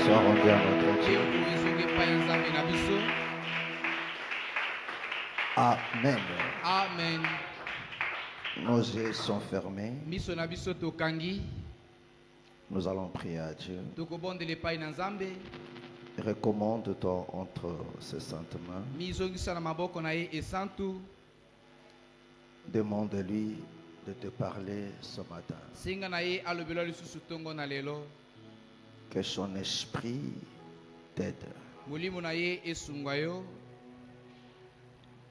soit rendue à notre Dieu. Amen. Amen. Nos yeux sont fermés. Nous allons prier à Dieu. Recommande-toi entre ses saintes mains. Demande-lui de te parler ce matin. Que son esprit t'aide.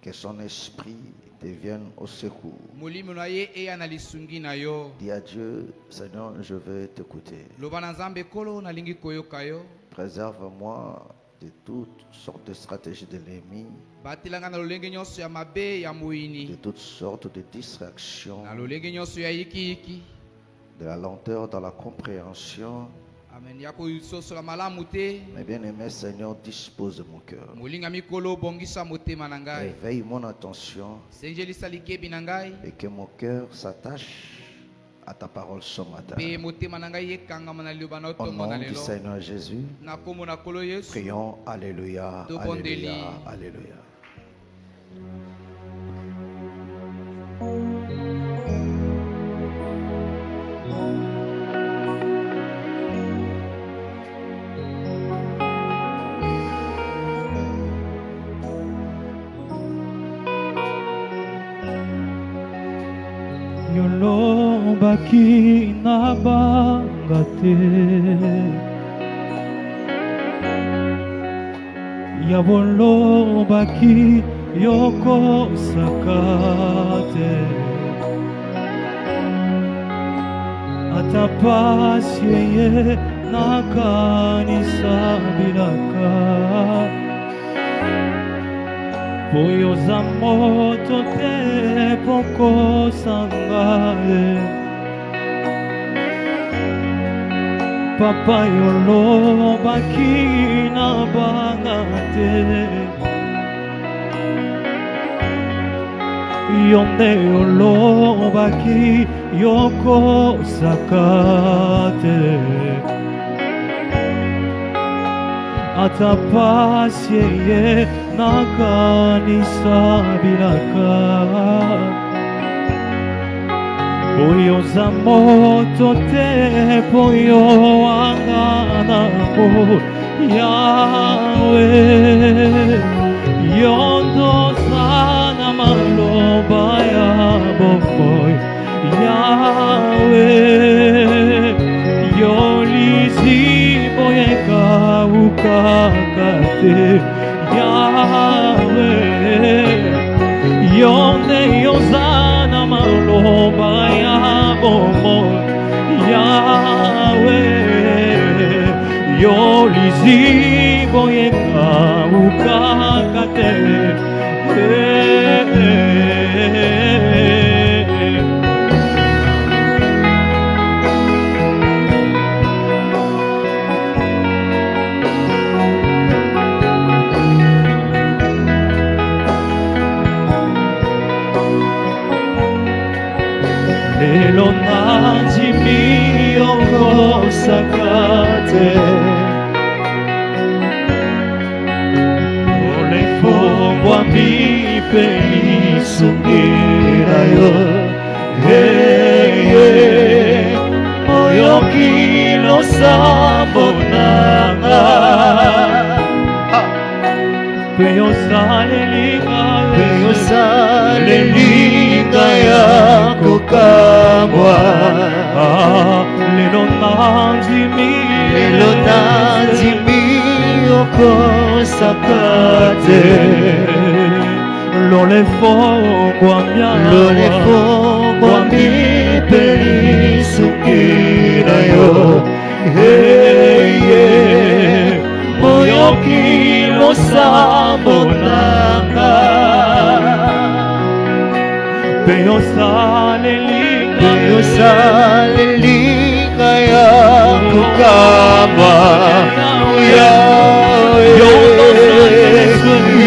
Que son esprit te vienne au secours. Dis à Dieu, Seigneur, je veux t'écouter. Préserve-moi de toutes sortes de stratégies de l'ennemi, de toutes sortes de distractions, de la lenteur dans la compréhension. Mais bien aimé Seigneur, dispose de mon cœur. Éveille mon attention et que mon cœur s'attache à ta parole ce matin. Au nom du Seigneur Jésus, prions. Alléluia, alléluia, alléluia. Yolobaki na bangate Yabolobaki yoko sakate Atapasye nakanisa bilaka Poyo za moto te poko sangae Papa yolobaki na bangate Yonde yolobaki yoko sakate Atapasye nakanisa bilaka Poyo za moto te poyo angana po Yahweh Yondo sana maloba ya boboy Yahweh Yolizi boyeka ukakate Yahweh Yonde yozana maloba ya bomo Yahweh Yolizi boyeka ukakate Lelo najimi yoko sakate Ole fobwa mi pelisungira yo Hey, hey Moyo kilo sabonanga Peyo sale linga ya kokabwa Lelo nanzimi yoko sakate Lole fongwa mi pelisukira yo Hey, yeah Moyo kilo sabonanga Peyo sale linga ya kukaba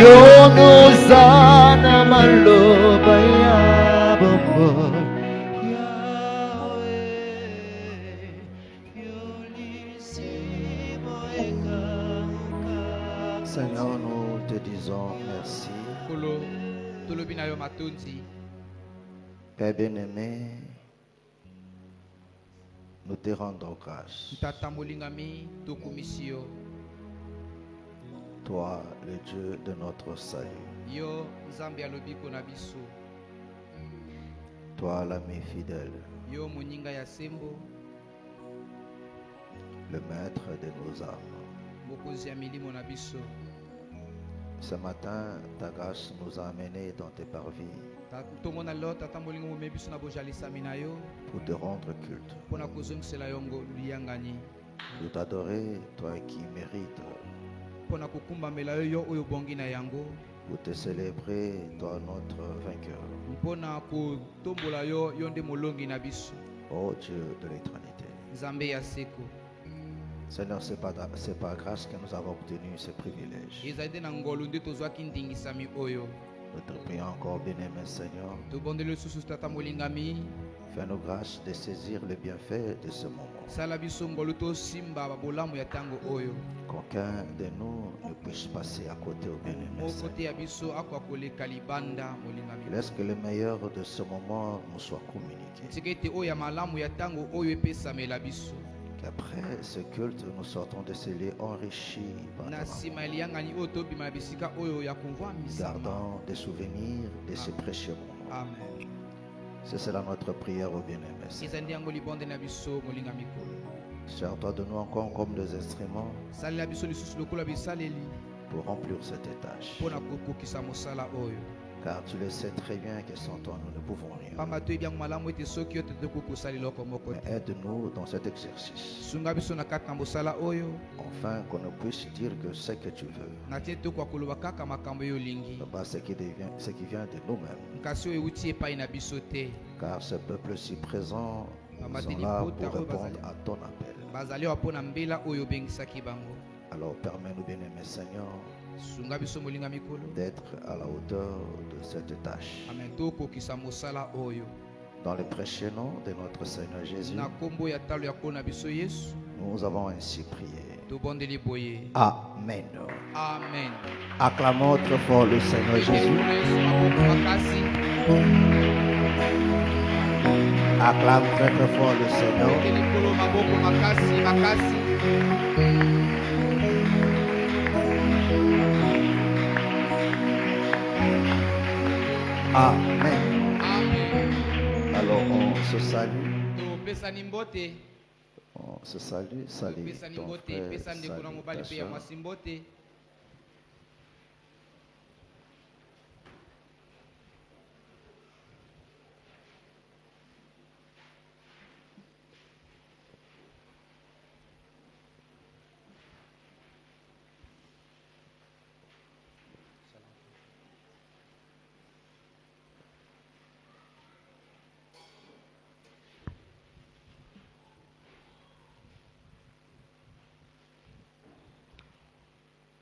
Yono sana maloba ya bobo Seigneur, nous te disons merci. Père bien-aimé, nous te rendons grâce. Toi, le Dieu de notre salut. Toi, l'ami fidèle. Le maître de nos âmes. Ce matin, ta grâce nous a amenés dans tes parvis pour te rendre culte, pour t'adorer, toi qui mérites, pour te célébrer, toi notre vainqueur. Ô Dieu de l'éternité. Seigneur, c'est par grâce que nous avons obtenu ce privilège. Nous te prions encore, bien-aimé Seigneur. Fais-nous grâce de saisir le bienfait de ce moment. Qu'aucun de nous ne puisse passer à côté au bien-aimé Seigneur. Laisse que le meilleur de ce moment nous soit communiqué. Qu'après ce culte, nous sortons de ce lieu enrichis par ton amour, gardant des souvenirs de ce précieux moment. Amen. C'est cela notre prière au bien-aimé. Sers-toi de nous encore comme des instruments pour remplir cette tâche. Car tu le sais très bien que sans toi nous ne pouvons rien. Mais aide-nous dans cet exercice, afin qu'on ne puisse dire que c'est que tu veux, pas ce qui vient de nous-mêmes. Car ce peuple si présent sont là pour répondre à ton appel. Alors permets-nous, bien-aimé Seigneur, d'être à la hauteur de cette tâche. Dans le précieux nom de notre Seigneur Jésus, nous avons ainsi prié. Amen. Amen. Acclamons très fort le Seigneur Jésus. Acclame très très fort le Seigneur. Amen. Amen. Alors on se salue. On se salue. Salut ton frère, salut ta soeur.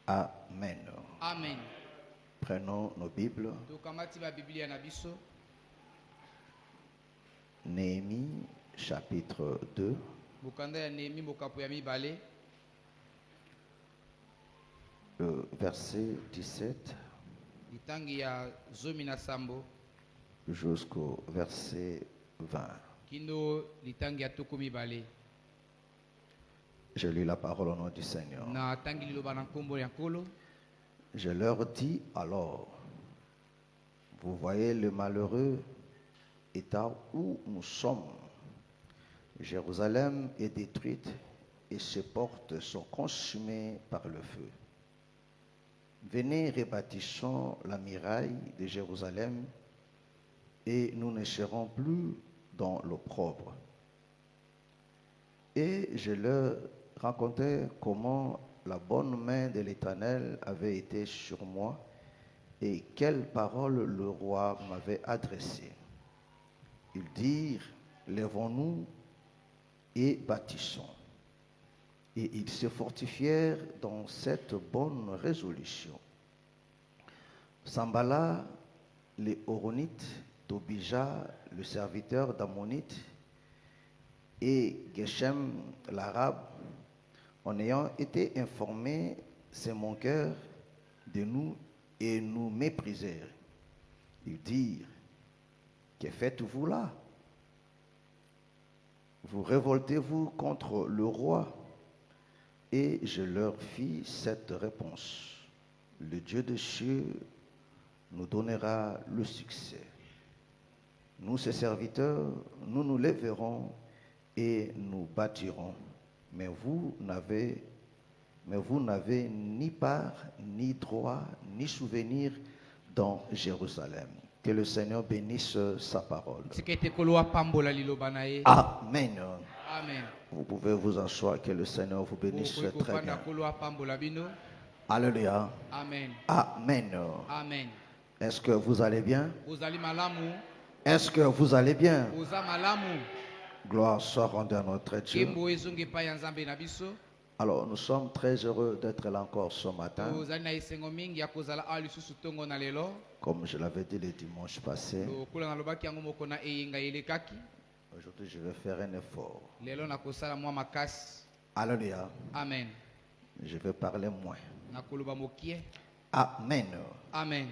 Amen. Amen. Prenons nos Bibles. Néhémie chapitre 2. Verset 17 jusqu'au verset 20. Je lis la parole au nom du Seigneur. Je leur dis alors, vous voyez le malheureux état où nous sommes. Jérusalem est détruite et ses portes sont consumées par le feu. Venez, rebâtissons la muraille de Jérusalem et nous ne serons plus dans l'opprobre. Et je leur racontais comment la bonne main de l'Éternel avait été sur moi et quelles paroles le roi m'avait adressées. Ils dirent, lèvons-nous et bâtissons. Et ils se fortifièrent dans cette bonne résolution. Sambala, les Horonite, Tobija, le serviteur d'Ammonite, et Geshem, l'Arabe, en ayant été informés, c'est mon cœur de nous et nous mépriser. Ils dirent, que faites-vous là? Vous révoltez-vous contre le roi? Et je leur fis cette réponse. Le Dieu des cieux nous donnera le succès. Nous, ses serviteurs, nous nous lèverons et nous bâtirons. Mais vous n'avez ni part, ni droit, ni souvenir dans Jérusalem. Que le Seigneur bénisse sa parole. Amen. Amen. Vous pouvez vous asseoir, que le Seigneur vous bénisse très bien. Alléluia. Amen. Amen. Amen. Est-ce que vous allez bien? Uzali malamu. Est-ce que vous allez bien? Uza malamu. Gloire soit rendue à notre Dieu. Kimbo ezongi pa ya Nzambe na biso. Alors, nous sommes très heureux d'être là encore ce matin. Uzali na esengo mingi ya kozala a lisusu tongo na lelo. Comme je l'avais dit le dimanche passé, Lokula na lobaki yango moko na eyenga elekaki. aujourd'hui je vais faire un effort. Lelo na kosala mwa makasi. Alléluia. Amen. Je vais parler moins. Na koloba mokie. Amen. Amen.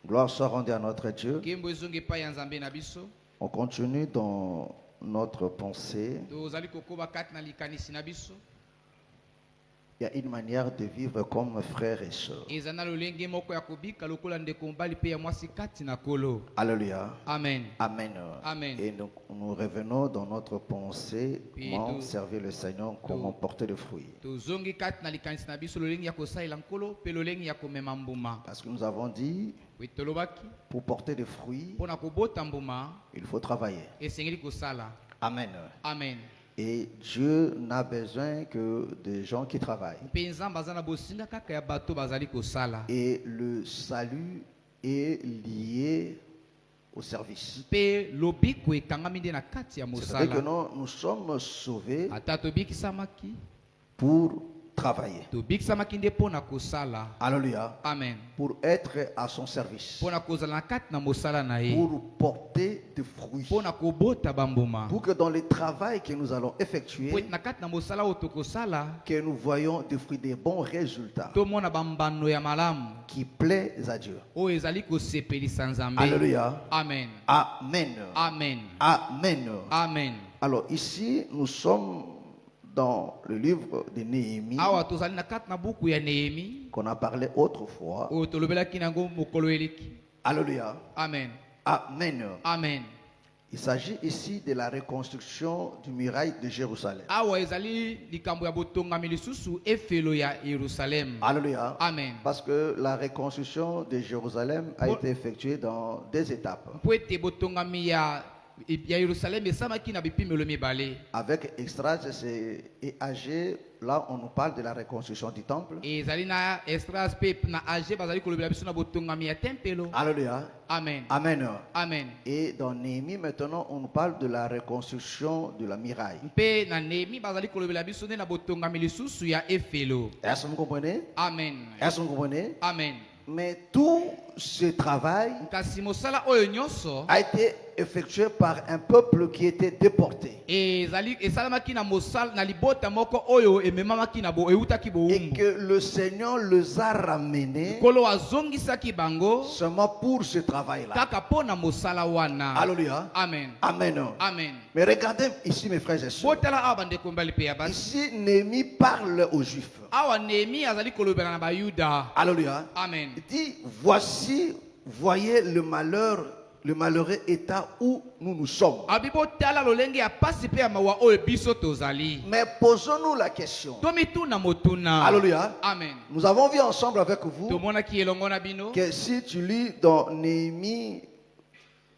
Gloire soit rendue à notre Dieu. Kimbo ezongi pa ya Nzambe na biso. On continue dans notre pensée. Tozali kokoba kati na likanisi na biso. Il y a une manière de vivre comme frères et sœurs. Ezana lolenge moko ya kobika lokola ndeko mbali pe ya mwasi kati na kolo. Alléluia. Amen. Amen. Amen. Et donc, nous revenons dans notre pensée, Puis comment tout- servir le Seigneur, comment porter des fruits. Tozongi kati na likanisi na biso lolenge ya kosalela nkolo pe lolenge ya komema mbuma. Parce que nous avons dit, We tolobaki pour porter des fruits, mpona kobota mbuma il faut travailler. esengeli kosala. Amen. Amen. Et Dieu n'a besoin que des gens qui travaillent. Mpe Nzambe aza na bosinga kaka ya bato bazali kosala. Et le salut est lié au service. Mpe lobiko ekangami nde na kati ya C'est-à-dire que mosala. nous sommes sauvés Ata tobikisamaki pour travailler. tobikisamaki nde mpona kosala. Alléluia. Amen. Pour être à son service. Mpona kozala na kati na mosala na ye. Pour porter des fruits. Mpona kobota bambuma. Pour que dans le travail que nous allons Po effectuer, ete na kati na mosala oyo tokosala que nous voyons des fruits, des bons résultats tomona bambano ya malamu qui plaisent à Dieu. oyo ezali kosepelisa Nzambe. Alléluia. Amen. Amen. Amen. Amen. Amen. Alors ici, nous sommes dans le livre de Néhémie Awa tozali na kati na buku ya Nehemi qu'on a parlé autrefois. oyo tolobelaki nango mokolo eleki. Alléluia. Amen. Amen. Amen. Il s'agit ici de la reconstruction du muraille de Jérusalem. Awa ezali likambo ya botongami lisusu efelo ya Yerusalem. Alléluia. Amen. Parce que la reconstruction de Jérusalem a Bon. été effectuée dans deux étapes. Po ete botongami ya Yerusalem esamaki na bipimelo mibale. Avec Extras et Agé, là on nous parle de la reconstruction du temple. Ezali na Esdras pe na Age bazali kolobela biso na botongami ya tempelo. Alléluia. Amen. Amen. Amen. Et dans Néhémie, maintenant, on nous parle de la reconstruction de la muraille. Mpe na Nehemi bazali kolobela biso nde na botongami lisusu ya efelo. Est-ce que vous comprenez? Amen. Est-ce que vous comprenez? Amen. Mais tout ce travail Kasi mosala oyo nyonso a été effectué par un peuple qui était déporté. ezali esalamaki na mosala na libota moko oyo ememamaki na bo eutaki Et bowumbu. que le Seigneur les a ramenés Kolo azongisaki bango seulement pour ce travail-là. kaka mpo na mosala wana. Alléluia. Amen. Amen. Amen. Mais regardez ici, mes frères et sœurs. Botala awa bandeko mbali pe ya basi. Ici, Néhémie parle aux Juifs. Awa Nehemi azali kolobela na bayuda. Alléluia. Amen. Il dit, voici, voyez le malheureux état où nous nous sommes. Abi botala lolenge ya pasi pe ya mawa oyo biso tozali. Mais posons-nous la question. Tomituna motuna. Alléluia. Amen. Nous avons vu ensemble avec vous Tomonaki elongo na bino. que si tu lis dans Néhémie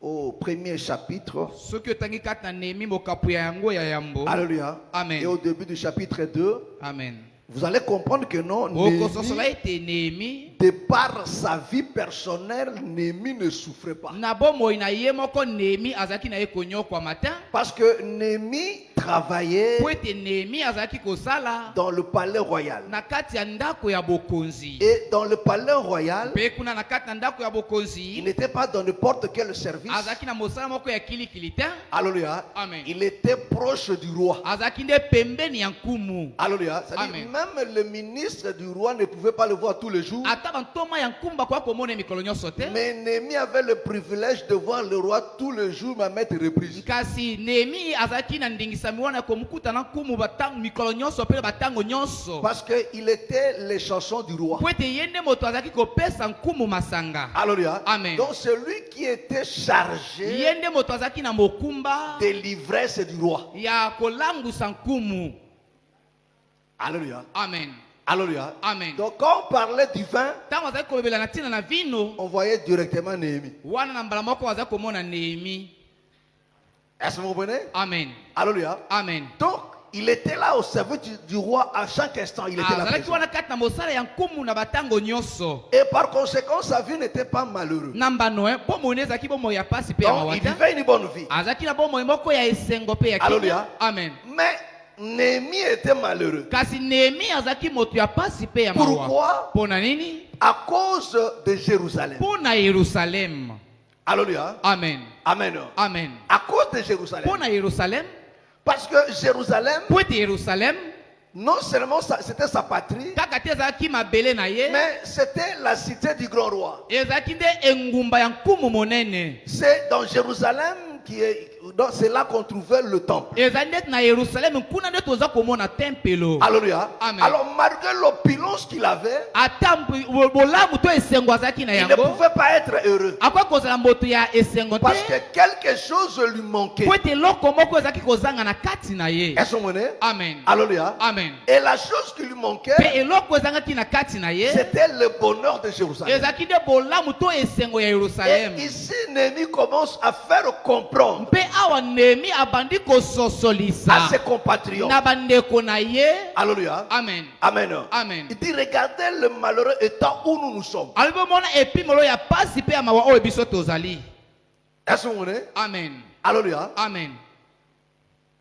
au premier chapitre, Soki otangi kati na Nehemi mokapu ya yango ya yambo. Alléluia, Amen. et au début du chapitre 2, Amen. vous allez comprendre que non, Okososola Néhémie, ete Nehemi de par sa vie personnelle, Néhémie ne souffrait pas. na bomoi na ye moko Nehemi azalaki na ye konyokwa matin Parce que Néhémie travaillait po ete Néhémie azalaki kosala dans le palais royal. na kati ya ndako ya bokonzi. Et dans le palais royal, Pe kuna na kati na ndako ya il bokonzi n'était pas dans n'importe quel service. azalaki na mosala moko ya kilikili te. Alléluia. Amen. Il était proche du roi. Azalaki nde pembeni ya nkumu. Alléluia. C'est-à-dire, Amen. même le ministre du roi ne pouvait pas le voir tous les jours. Ata bantoma ya nkumu bakoya komona mikolo nyonso te. Mais Néhémie avait le privilège de voir le roi tous les jours, mais à mettre reprise. Kasi Néhémie azalaki na ndingisami wana komukuta na nkumu batango mikolo nyonso pe batango nyonso. Parce qu'il était les chansons du roi. Po ete ye nde moto azalaki kopesa nkumu masanga. Alléluia. Amen. Donc celui qui était chargé Ye nde moto azalaki na mokumba des l'ivresse du roi. ya kolangusa nkumu. Alléluia. Amen. Alléluia. Amen. Donc quand on parlait du vin, Ntango azalaki kolobela na ntina na vino on voyait directement Néhémie. wana na mbala moko azalaki komona Néhémie. Est-ce que vous comprenez? Amen. Alléluia. Amen. Donc il était là au service du roi à chaque instant. Il était là. azalaki présent. wana kati na mosala ya nkumu na batango nyonso. Et par conséquent, sa vie n'était pas malheureuse. Na mbano bomoi ezalaki bomoi ya pasi pe ya Donc mawa il te. vivait une bonne vie. Azalaki na bomoi moko ya esengo pe ya Alléluia. kimia. Amen. Mais Néhémie était malheureux. Kasi Néhémie azalaki moto ya pasi pe ya mawa. Pourquoi? Pona nini? À cause de Jérusalem. Pona Yerusalem. Alléluia. Amen. Amen. Amen. À cause de Jérusalem. Pona Yerusalem. Parce que Jérusalem, Po ete Yerusalem non seulement c'était sa patrie, kaka te ezalaki mabele na ye. mais c'était la cité du grand roi. Ezalaki nde engumba ya nkumu monene. C'est dans Jérusalem c'est là qu'on trouvait le temple. Ezali nde na Yerusalem kuna nde toza komona tempelo. Alléluia. Amen. Alors malgré l'opulence qu'il avait, Ata bolamu to esengo azalaki na il ne yango. pouvait pas être heureux. Akoki kozala moto ya esengo Parce que te. quelque chose lui manquait. Po ete eloko moko ezalaki kozanga na kati na ye. Est-ce que vous comprenez? Amen. Alléluia. Amen. Et la chose qui lui manquait, Pe eloko ezangaki na kati na ye. c'était le bonheur de Jérusalem. Ezalaki nde bolamu to esengo ya Et Yerusalem. ici, Néhémie commence à faire comprendre Mpe awa Néhémie abandi kososolisa à ses compatriotes. na bandeko na ye. Alléluia. Amen. Amen. Amen. Il dit, regardez le malheureux état où nous sommes. Alobi mona epimelo ya pasi pe ya mawa oyo biso tozali. Est-ce que vous comprenez? Amen. Alléluia. Amen.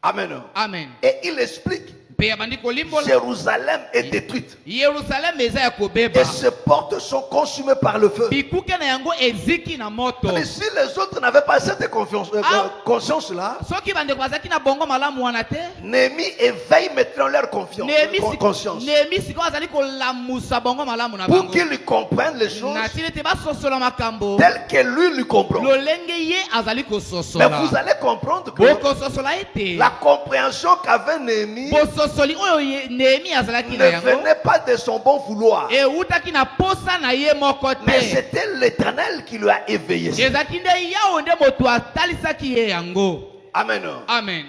Amen. Amen. Et il explique, Pe abandi kolimbola Jérusalem est détruite. Yerusalem eza ya kobeba. Et ses portes sont consumées par le feu. Bikuke na yango eziki na moto. Mais si les autres n'avaient pas cette conscience-là, Soki bandeko bazaki na bongo malamu wana te. Néhémie éveille maintenant leur conscience. Néhémie sikoyo azali kolamusa bongo malamu na Pour bango. qu'ils comprennent les choses Na tili te basosola makambo. telles que lui comprend. Lolenge ye azali Mais kososola. vous allez comprendre que Bokososola ete. la compréhension qu'avait Néhémie Bososoli oyo Néhémie azalaki na ne yango. venait pas de son bon vouloir. Eutaki na posa na ye moko Mais te. c'était l'Éternel qui lui a éveillé. Ezalaki nde yawo nde moto atalisaki ye yango. Amen. Amen.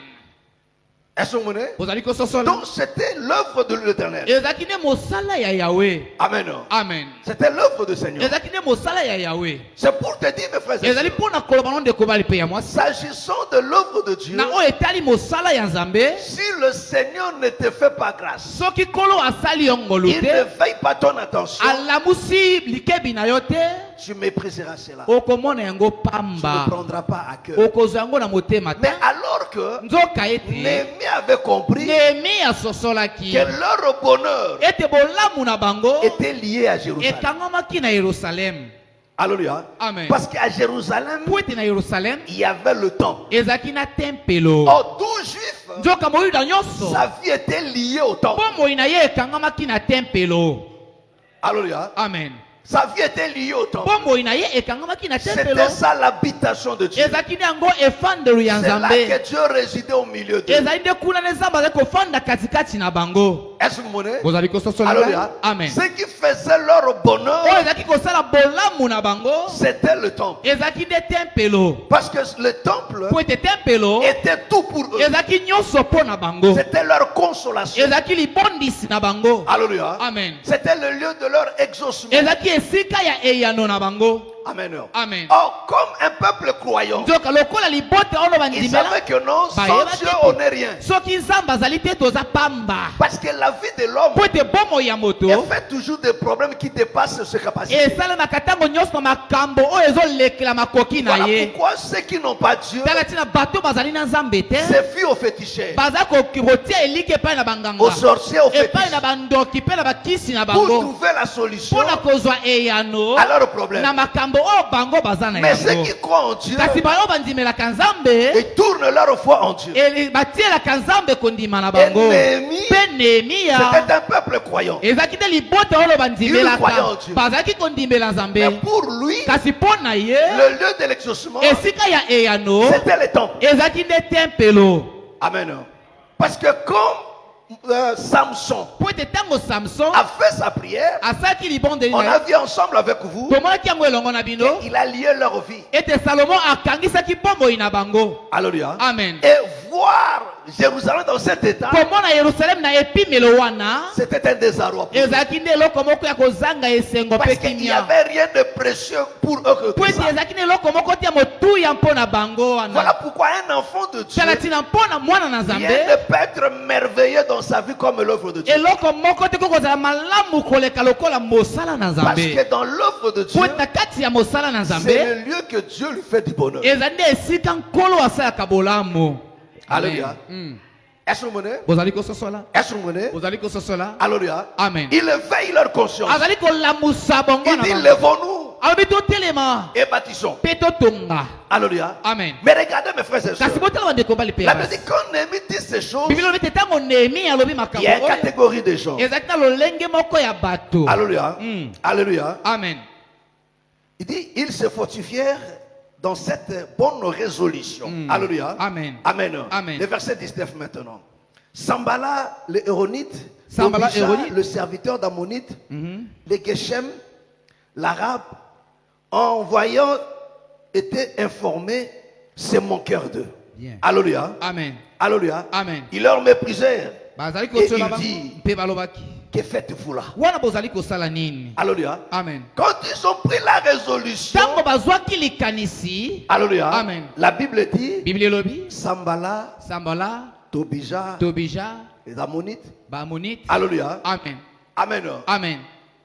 Est-ce que vous comprenez? Ozali kososola. Donc c'était l'œuvre de l'Éternel. Ezalaki nde mosala ya Yahweh. Amen. Amen. C'était l'œuvre du Seigneur. Ezalaki nde mosala ya Yahweh. C'est pour te dire, mes frères et Ezali sœurs, mpona koloba no ndeko bali pe ya mwasi. s'agissant de l'œuvre de Dieu, Na oyo etali mosala ya Nzambe. si le Seigneur ne te fait pas grâce, Soki kolo asali yo ngolu il te. ne veille pas ton attention, Alamusi likebi na yo te. tu mépriseras cela. Okomona yango Tu ne pamba. prendras pas à cœur. Okozwa yango na motema te. Mais alors que Nzoka ete. Néhémie avait compris Néhémie asosolaki. que leur bonheur Ete bolamu na bango. était lié à Jérusalem. Ekangamaki na Yerusalem. Alléluia. Amen. Parce qu'à Jérusalem, Po ete na Yerusalem. il y avait le temple. Ezalaki na tempelo. Or, tout juif, Nzoka moyuda nyonso. sa vie était liée au temple. Bomoi na ye ekangamaki na tempelo. Alléluia. Amen. Sa vie était liée au temple. Bomoi na ye ekangamaki na tempelo. C'était ça l'habitation de Dieu. Ezalaki yango efandelo ya C'est là Nzambe. que Dieu résidait au milieu d'eux. Ezali nde kuna ne Nzambe azali kofanda katikati na bango. Est-ce que vous comprenez? Bozali kososola. Alléluia. Amen. Ce qui faisait leur bonheur, Oyo ezalaki kosala bolamu na bango. c'était le temple. Ezalaki nde tempelo. Parce que le temple Po ete tempelo. était tout pour eux. Ezalaki nyonso mpo na bango. C'était leur consolation. Ezalaki libondisi na bango. Alléluia. Amen. C'était le lieu de leur exaucement. Ezalaki esika ya eyano na bango. Amen. Amen. Or, comme un peuple croyant, nzoka lokola libota ono il bandimela savait que non, sans bayeba Dieu, te on n'est rien. soki nzambe azali te toza pamba Parce que la vie de l'homme, po ete bomo ya moto elle fait toujours des problèmes qui dépassent ses capacités. esalemaka ntango nyonso na makambo oyo ezolekela makoki na Voilà ye pourquoi ceux qui n'ont pas Dieu tala ntina bato bazali na nzambe te se fient aux féticheurs, baza kotia eliki epai na banganga aux sorciers, aux epai fétiches, na bandoki mpe na bakisi na pour bango trouver la solution mpona kozwa eyano à leurs problèmes. na makambo oyo bango baza na Mais ceux yango qui croient en Dieu, kasi bayo bandimelaka nzambe ils tournent leur foi en Dieu. batielaka nzambe kondima na bango Et Néhémie, mpe nehemiya c'était un peuple croyant. ezalaki te libota oyo Il croyait en bandimelaka Dieu. bazalaki kondimela Mais nzambe pour lui, kasi mpo na ye le lieu de l'exaucement, esika ya eyano c'était le temple. ezalaki nde tempelo Amen. Parce que comme Samson po ete ntango samson a fait sa prière, asalaki libondeli on na a ye vu ensemble avec vous, tomonaki yango elongo na bino il a lié leur vie. ete salomo akangisaki bomoi na bango Alléluia. amen Et voir Jérusalem dans cet état, komona yerusalemu na epimelo wana c'était un désarroi pour eux. ezalaki nde eloko moko ya kozanga esengo Parce mpe qu'il n'y kimia avait rien de précieux pour eux po que ete ça. ezalaki na eloko moko te ya motuya mpo na bango Voilà wana pourquoi un enfant de Dieu, tala ntina mpo na mwana na rien nzambe ne peut être merveilleux dans sa vie comme l'œuvre de Dieu. eloko moko te kokozala malamu koleka lokola mosala na Parce nzambe que dans l'œuvre de Dieu, po ete na kati ya mosala na c'est nzambe le lieu que Dieu lui fait du bonheur. ezali nde esika nkolo asalaka bolamu Alléluia. Mm. Est-ce que vous menez? bozali kososola Est-ce que vous menez? bozali kososola Alléluia. amen Il éveille leur conscience. azali kolamusa bongo Il na dit, bango lèvons-nous alobi totelema et bâtissons. mpe totonga Alléluia. amen Mais regardez mes frères et kasi sœurs. botala bandeko bali mpe La ya Bible basi dit quand Néhémie dit ces choses, bibili lobi te ntango nehemi alobi il makambo y a une oyo catégorie de gens. ezalaki na lolenge moko ya bato Alléluia. Mm. Alléluia. amen Il dit, ils se fortifièrent dans cette bonne résolution. Mm. Alléluia. Amen. Amen. Amen. Le verset 19 maintenant. Sambala, le Héronite, Sambala, Tobija, Héronite. le serviteur d'Ammonite, Mhm. les Geshem, l'Arabe, en voyant, étaient informés, se moquèrent d'eux. Bien. Alléluia. amen Alléluia. amen Ils leur méprisèrent. bazali Et kosola il bango dit- mpe balobaki Que faites-vous là? wana bozali kosala nini Alléluia. amen Quand ils ont pris la résolution, ntango bazwaki likanisi Alléluia. Amen. La Bible dit, bibili elobi Sambala, sambala Tobija, tobija les Ammonites. baamonite Alléluia. amen Amen. amen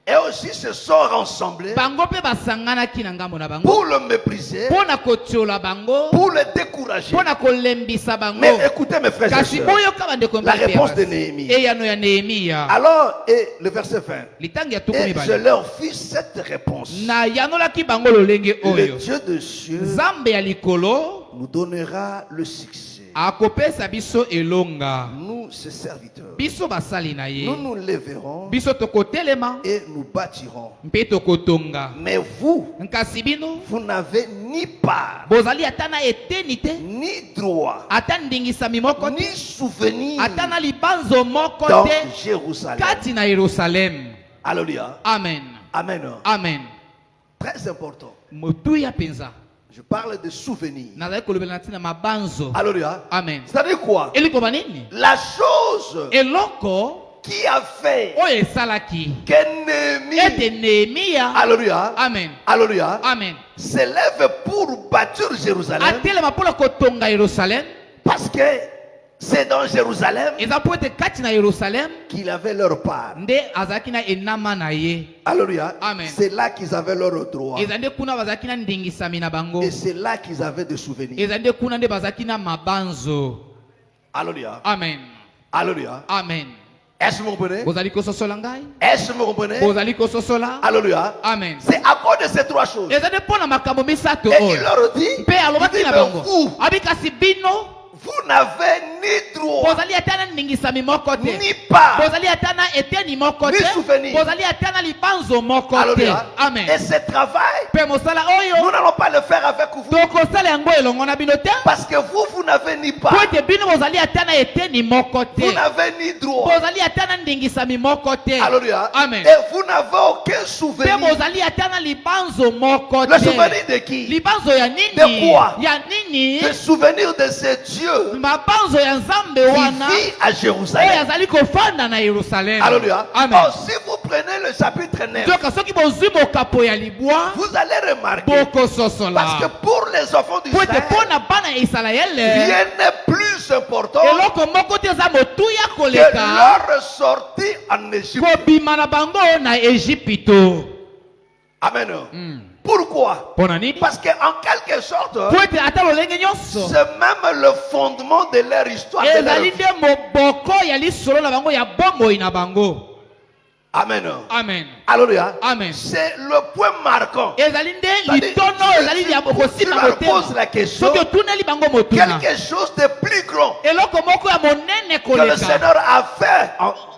Et aussi se sont rassemblés bango mpe basanganaki na ngambo na bango pour le mépriser, mpo na kotiola bango pour le décourager. mpo na kolembisa bango Mais écoutez mes frères et kasi sœurs, boyoka bandeko la mpe ya réponse de basi. Néhémie. eyano ya nehemiya Alors, et le verset 20. litangi ya tuku Et je mibale leur fis cette réponse. na yanolaki bango lolenge Le oyo Dieu de cieux nzambe ya likolo nous donnera le succès. akopesa biso elonga Nous, ses serviteurs, biso basali na ye nous nous lèverons biso tokotelema et nous bâtirons. mpe tokotonga Mais vous, nkasi bino vous n'avez ni part, bozali ata na eteni te ni droit, ata ndingisami moko ni te souvenir ata na libanzo moko dans te Jérusalem. kati na yerusalemu Alléluia. amen Amen. amen Très important. motuya mpenza Je parle de souvenirs. nazali kolobela na ntina mabanzo Alléluia. amen C'est-à-dire quoi? elikoba nini La chose eloko qui a fait oyo esalaki que Néhémie, ete nehemiya Alléluia, amen Alléluia, amen s'élève pour bâtir Jérusalem atelema mpona kotonga yerusalemu parce que c'est dans Jérusalem eza mpo ete kati na yerusalemu qu'ils avaient leur part. nde azalaki na enama na ye Alléluia. Amen. C'est là qu'ils avaient leur droit. eza nde kuna bazalaki na ndingisami na bango Et c'est là qu'ils avaient des souvenirs. eza nde kuna nde bazalaki na mabanzo Alléluia. amen Alléluia. amen Est-ce que vous comprenez? bozali kososola ngai Est-ce que vous comprenez? bozali kososola Alléluia. amen C'est à cause de ces trois choses. eza nde mpo na makambo misato Et il oyo leur dit, mpe il alobaki dit, na mais bango vous, abi kasi bino vous n'avez ni droit, bozali ata na ndingisami moko te ni part. bozali ata na eteni moko Ni te souvenir. bozali ata na libanzo moko te Alléluia. amen Et ce travail, mpe mosala nous oyo n'allons pas le faire avec vous. tokosala yango elongo na bino te Parce que vous n'avez ni part. po ete bino bozali ata na eteni moko te Vous n'avez ni droit. bozali ata na ndingisami moko te Alléluia. amen Et vous n'avez aucun mpe souvenir. bozali ata na libanzo moko Le te souvenir de qui? libanzo ya nini De quoi? ya nini Le souvenir de ce Dieu mabanzo ya nzambe qui wana vit à oyo Jérusalem. azali kofanda na yerusalemu Alléluia. amen Oh, si vous prenez le chapitre 9, nzoka soki bozwi mokapo ya libwa vous allez remarquer, bokososola parce que pour les enfants po ete d'Israël, mpo na bana ya isalaele rien n'est plus important eloko moko te eza motuya que koleka leur sortie en Égypte. kobima na bango na Ejipito. Amen. Pourquoi? Mpo na nini? Parce qu'en quelque sorte, Po ete ata lolenge nyonso c'est même le fondement de leur histoire. De leur ezali vie. nde moboko ya lisolo na bango ya bomoi na bango. Amen. Amen. Alléluia. Amen. C'est le point marquant. ezali nde C'est-à-dire, litono ezali ya tu kosimba leur motema poses la question, soki otuneli bango motuna quelque chose de plus grand eloko moko ya monene que le koleka Seigneur a fait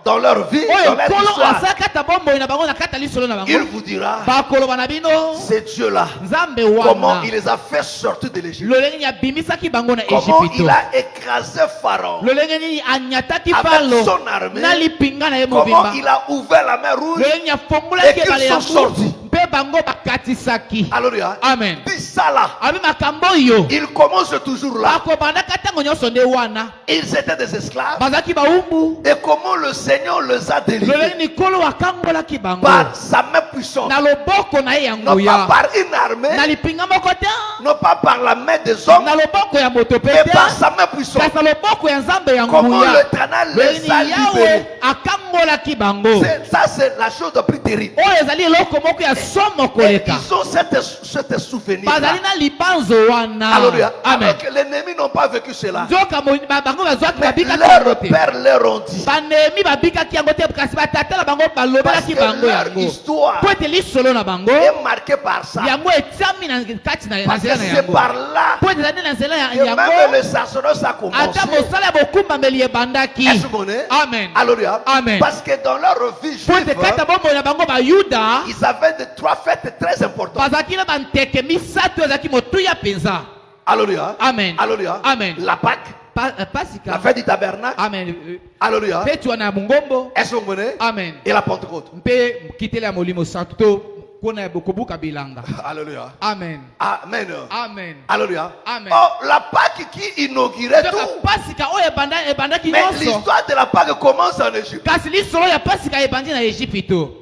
dans leur vie, oyo dans leur nkolo histoire, asala kata bomoi na bango na kata lisolo na il bango vous dira, bakoloba na bino c'est Dieu-là, nzambe comment wana il les a fait sortir de l'Égypte, lolenge nini abimisaki bango na comment Ejipito il a écrasé Pharaon, lolenge nini anyataki avec falo son armée, na lipinga na ye comment mobimba il a ouvert la mer rouge, lolenge et afungulaki qu'ils ebale ya sont sortis. mbu mpe bango bakatisaki. Alléluia. Amen. Puis ça là, abi makambo oyo il commence toujours là. bakobandaka ntango nyonso nde wana Ils étaient des esclaves. bazalaki baumbu Et comment le Seigneur les a délivrés lolenge ni nkolo akangolaki bango par sa main puissante. na loboko na ye ya Non pas nguya par une na armée, lipinga moko te non pas par la main des hommes, na loboko ya moto pe mais te par sa main puissante. kasi na loboko ya nzambe ya Comment nguya l'Éternel lolenge les a ni libérés. yawe akangolaki bango Ça, c'est la chose la plus terrible. oyo ezali eloko moko ya somo Et koleka ils ont cette souvenir. bazali na libanzo wana. Alléluia. Amen. Alors que l'ennemi n'ont pas vécu cela. nzoka bango bazwaki Mais babikaki yango leurs te pères leur ont dit banemi babikaki yango te kasi batata na bango parce balobelaki que bango leur yango histoire po ete lisolo na bango est marquée par ça. yango etiami na kati na Parce que nzela na c'est yango par là po ete ezali na nzela que yango même le sacerdoce a commencé. ata mosala ya bokumbameli ebandaki. Est-ce que vous connaissez? Amen. Alléluia. Amen. Parce que dans leur vie po ete juive, kata bomoi na bango bayuda ils avaient trois fêtes très importantes. bazalaki na banteke misato ezalaki motuya mpenza. Alléluia. Amen. Alléluia. Amen. La Pâque, la pasika. fête du tabernacle. Amen. Alléluia. feti wana ya mongombo. Est-ce que vous connaissez? Amen. Et la Pentecôte. mpe kitele ya molimo santo to mpona kobuka bilanga. Alléluia. Amen. Amen. Amen. Alléluia. Amen. Oh, la Pâque qui inaugurait donc tout. pasika oyo ebandaki Mais nyonso l'histoire de la Pâque commence en Égypte. kasi lisolo ya pasika ebandi na Ejipito.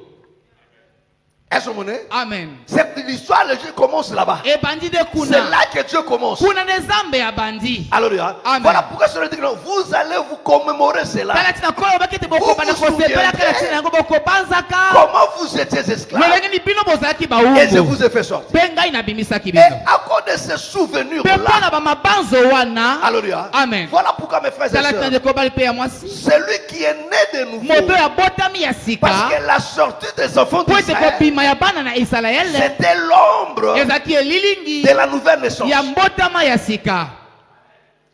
Est-ce que vous connaissez? Amen. C'est l'histoire de Dieu commence là-bas. ebandi de C'est kuna là que Dieu commence. kuna nde nzambe abandi. Alléluia. Amen. Voilà pourquoi je dit que vous allez vous commémorer cela. tala tina koyo bakete bokobanda Vous vous kosepela kala souviendrez tina yango bokobanzaka Comment vous étiez esclaves lolenge ni bino bozalaki et je baumbu vous ai fait sortir. mpe ngai nabimisaki Et bino à cause de ces mpe souvenirs-là, mpo na bamabanzo wana. Alléluia. Amen. Voilà pourquoi mes frères et tala tina sœurs, ndeko bali mpe ya mwasi celui qui est né de nouveau, moto ya botami ya sika parce que la sortie des enfants po ete d'Israël, kobima ya bana na Israele c'était l'ombre ezalaki elilingi de la nouvelle naissance. ya mbotama ya sika.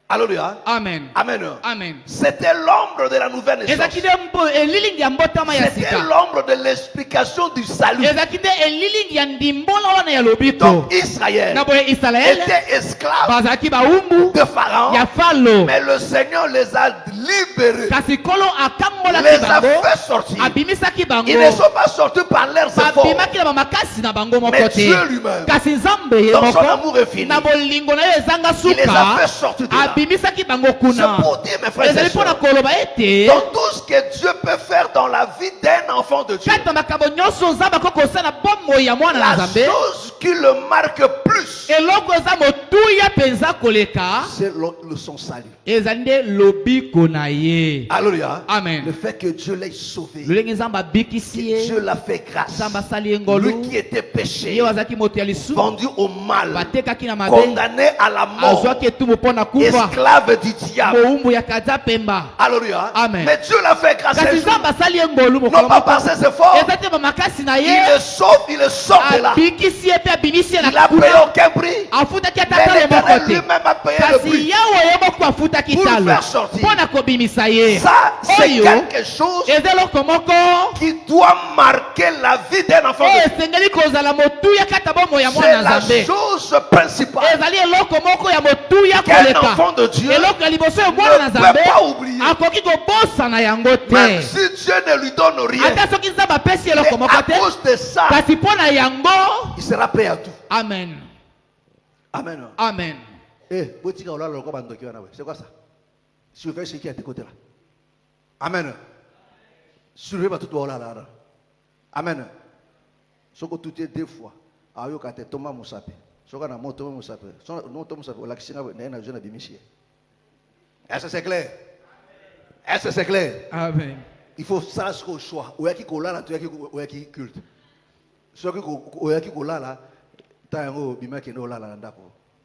Alléluia. Amen. Amen. Amen. C'était l'ombre de la nouvelle naissance. ezalaki nde elilingi ya mbotama ya C'était sika. l'ombre de l'explication du salut. ezalaki nde elilingi ya ndimbola wana ya lobiko. Donc Israël na boye Israele était esclave bazalaki baumbu de Pharaon, ya falo mais le Seigneur les a libérés, kasi kolo akangolaki les a bango fait sortir. abimisaki bango Ils ne sont pas sortis par leurs efforts, babimaki na bamakasi na bango moko mais te Dieu lui-même, kasi nzambe ye dans son moko amour infini, na bolingo na ye ezanga il les a fait suka sortir de là. abimisaki bango C'est kuna. pour dire, mes frères et ezali mpona sœurs, koloba ete dans tout ce que Dieu peut faire dans la vie d'un enfant de Dieu, kati na makambo nyonso nzambe akoki kosala bomoi ya mwana na la nzambe chose qui le marque plus, eloko eza motuya mpenza koleka c'est son salut. ezali nde lobiko na ye. Alléluia. Amen. Le fait que Dieu l'ait sauvé, lolenge nzambe abikisi ye Dieu l'a fait grâce. nzambe asali ye ngolu Lui qui était péché, ye azalaki moto ya lisumu vendu au mal, batekaki na mabe condamné à la mort, azwaki etumbu mpo na kufa esclave du diable. moumbu ya kaza pemba. Alléluia. Amen. Mais Dieu l'a fait grâce à kasi lui. nzambe asali ye ngolu Non mokolo pas par moko ses efforts. eza te bamakasi na Il ye le sauve, il le sort de là. abikisi ye mpe abimisi ye Il na n'a payé kuna aucun prix. afutaki ata Mais talo l'Éternel moko te lui-même a payé le kasi prix. yawe ye moko afutaki Pour le talo faire sortir. mpo na kobimisa ye. Ça, c'est oyo quelque chose eza eloko moko qui doit marquer la vie d'un enfant oyo de Dieu. esengeli kozala motuya kata bomoi ya C'est mwana la nzambe chose principale ezali eloko moko ya motuya qu'un koleka enfant de Dieu eloko ya liboso ya mwana na ne nzambe peut pas oublier. akoki kobosana yango Même te si Dieu ne lui donne rien, ata soki nzambe apesi mais eloko moko à te cause de ça, kasi mpo na yango. il sera prêt à tout. Amen. Amen. Amen. Eh, c'est quoi ça? Surveille ce qui est à tes côtés là. Amen. Surveille pas tout là. Amen. Ce que tout est deux fois. Ayo kate Thomas Moussape. Ce qu'on a monté Thomas Moussape. Non Thomas Moussape. La question est na jeune bimichi. Est-ce que c'est clair? Est-ce que c'est clair? Amen. Il faut ça au choix. Ou est-ce qu'il là, tu es qui culte. Ce que ou est-ce qu'il là, tango bima qui no là ndako.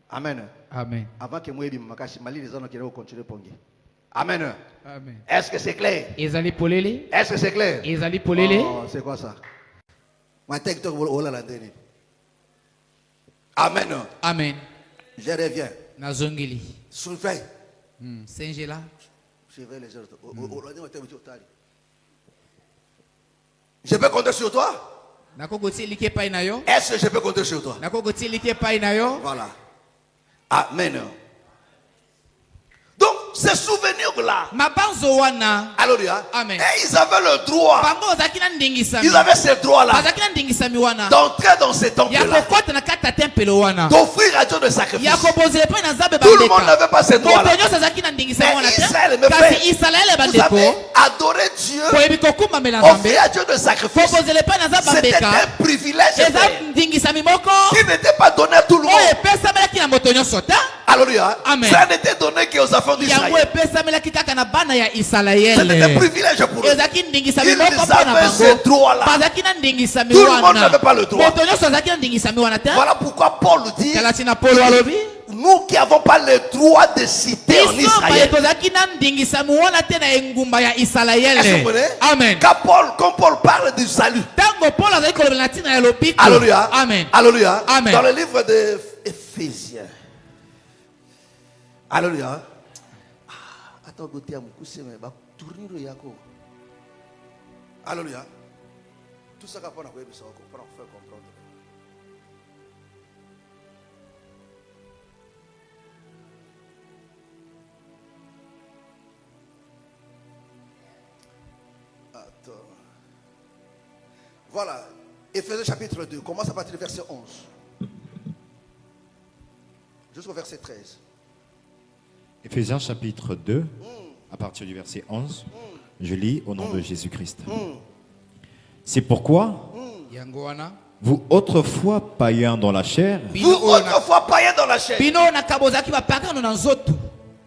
Amen. Amen. Avant que moi bima makashi mali les gens qui vont continuer pongi. Amen. Amen. Est-ce que c'est clair? Ezali polele. Est-ce que c'est clair? Ezali polele. Oh, c'est quoi ça? Ma TikTok oh là. Amen. Amen. Je reviens. Nazongeli. Surveille. Sengela. Surveille les autres. Je peux compter sur toi? Nakogoti like pai na yo. Est-ce que je peux compter sur toi? Nakogoti like pai na yo. Voilà. Amen. Donc, ces souvenirs-là, Mabanzo wana. alléluia, Amen. et ils avaient le droit, Bango ozaki na ndingisami. ils avaient ce droit-là Bazaki na ndingisami wana. d'entrer dans ces Ya temples-là, kokota na kata tempelo wana. d'offrir à Dieu des sacrifices. Ya kobozela pa na nzambe Tout le monde bandeka. n'avait pas ce droit-là. Moto nyonso azaki na ndingisami Mais wana te. Israël, mes Kasi frères, Israël vous bandeko. avez adoré Dieu, Koyebi kokumba mela nzambe. offrir à Dieu des sacrifices. Kobozela pa na nzambe C'était bandeka. un privilège Eza frère, ndingisami moko. qui n'était pas donné à tout le Oyo monde. epesamelaki na moto nyonso te. Alléluia. Amen. Ça n'était donné qu'aux enfants Yango d'Israël. epesamelaki kaka na bana ya C'était un Israele. privilège pour eux. Ezaki ndingisami Ils moko mpo na avaient ce bango. droit-là. Bazaki na ndingisami Tout le monde wana. n'avait pas le droit. Moto nyonso azaki na ndingisami wana te. Voilà pourquoi Paul dit, Kalati na Paulo alobi. nous qui n'avons pas le droit de citer en Biso baye Israël. tozaki na ndingisami wana te na engumba ya Est-ce que vous Israele. comprenez? Amen. Quand Paul parle du salut. Tango Paul azali kolobela na ntina ya lobiko. Alléluia. Amen. Alléluia. Amen. Dans le livre de Éphésiens. Alléluia. Attends, goûter à mon coup, c'est tourner le yako. Alléluia. Tout ça qu'on a fait, ça va faire comprendre. Attends. Voilà. Éphésiens chapitre 2. Commence à partir du verset 11. Jusqu'au verset 13. Éphésiens chapitre 2, à partir du verset 11, je lis au nom de Jésus-Christ. C'est pourquoi, Yango wana. vous autrefois païens dans la chair, Vous autrefois païens dans la chair, Bino na kabozaki ba pakano na nzoto.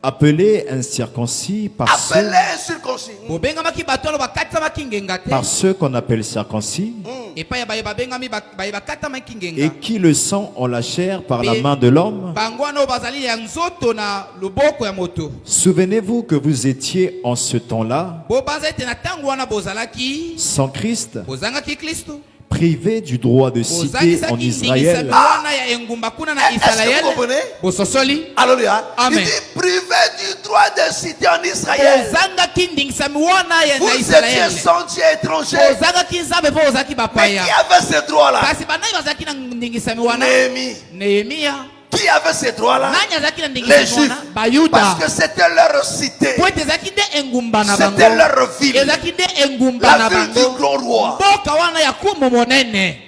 appelés incirconcis par appelés incirconcis. Bobengamaki batolo bakatamaki ngenga te. ceux qu'on appelle circoncis, Epa ya baye babengami baye bakatamaki et ngenga. qui le sont en la chair par la main de l'homme. Bango wana bazali ya nzoto na loboko ya moto. Souvenez-vous que vous étiez en ce temps-là, Bo bazete na tango wana bozalaki. sans Christ, Bozangaki Kristo. privés du droit de citer en Israël, wana ya engumba kuna na Est-ce que vous Israël. comprenez? Bososoli. Alléluia. Amen. Il dit privé du droit de citer en Israël. Bozangaki ndingisami wana ya Vous na étiez Israël. sans Dieu étranger. Bozangaki nzambe po ozaki Mais bapaya. qui avait ce droit-là? Kasi banani bazaki na ndingisami wana. Néhémie. Nehemia. Qui avait ce droit-là? Nani azaki na Les ndingisami Juifs. wana. Bayuda. Parce que c'était leur cité. Po ete ezaki nde engumba na bango. C'était leur ville. Ezaki nde engumba La na ville du bango. grand roi. Mboka wana ya kumu monene.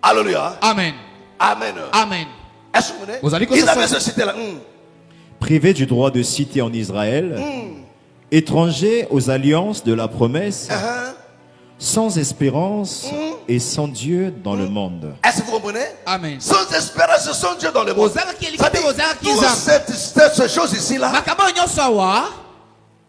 Alléluia. Amen. Amen. Amen. Est-ce que vous comprenez? Vous allez que Ils ça avaient soit- ce cité-là. privés du droit de citer en Israël, étrangers aux alliances de la promesse, sans espérance et sans Dieu dans le monde. Est-ce que vous comprenez? Amen. Sans espérance, sans Dieu dans le monde. Ozalaki eliki Ça pe dit, ozalaki toute nzambe. cette chose ici-là Makambo nyonso awa.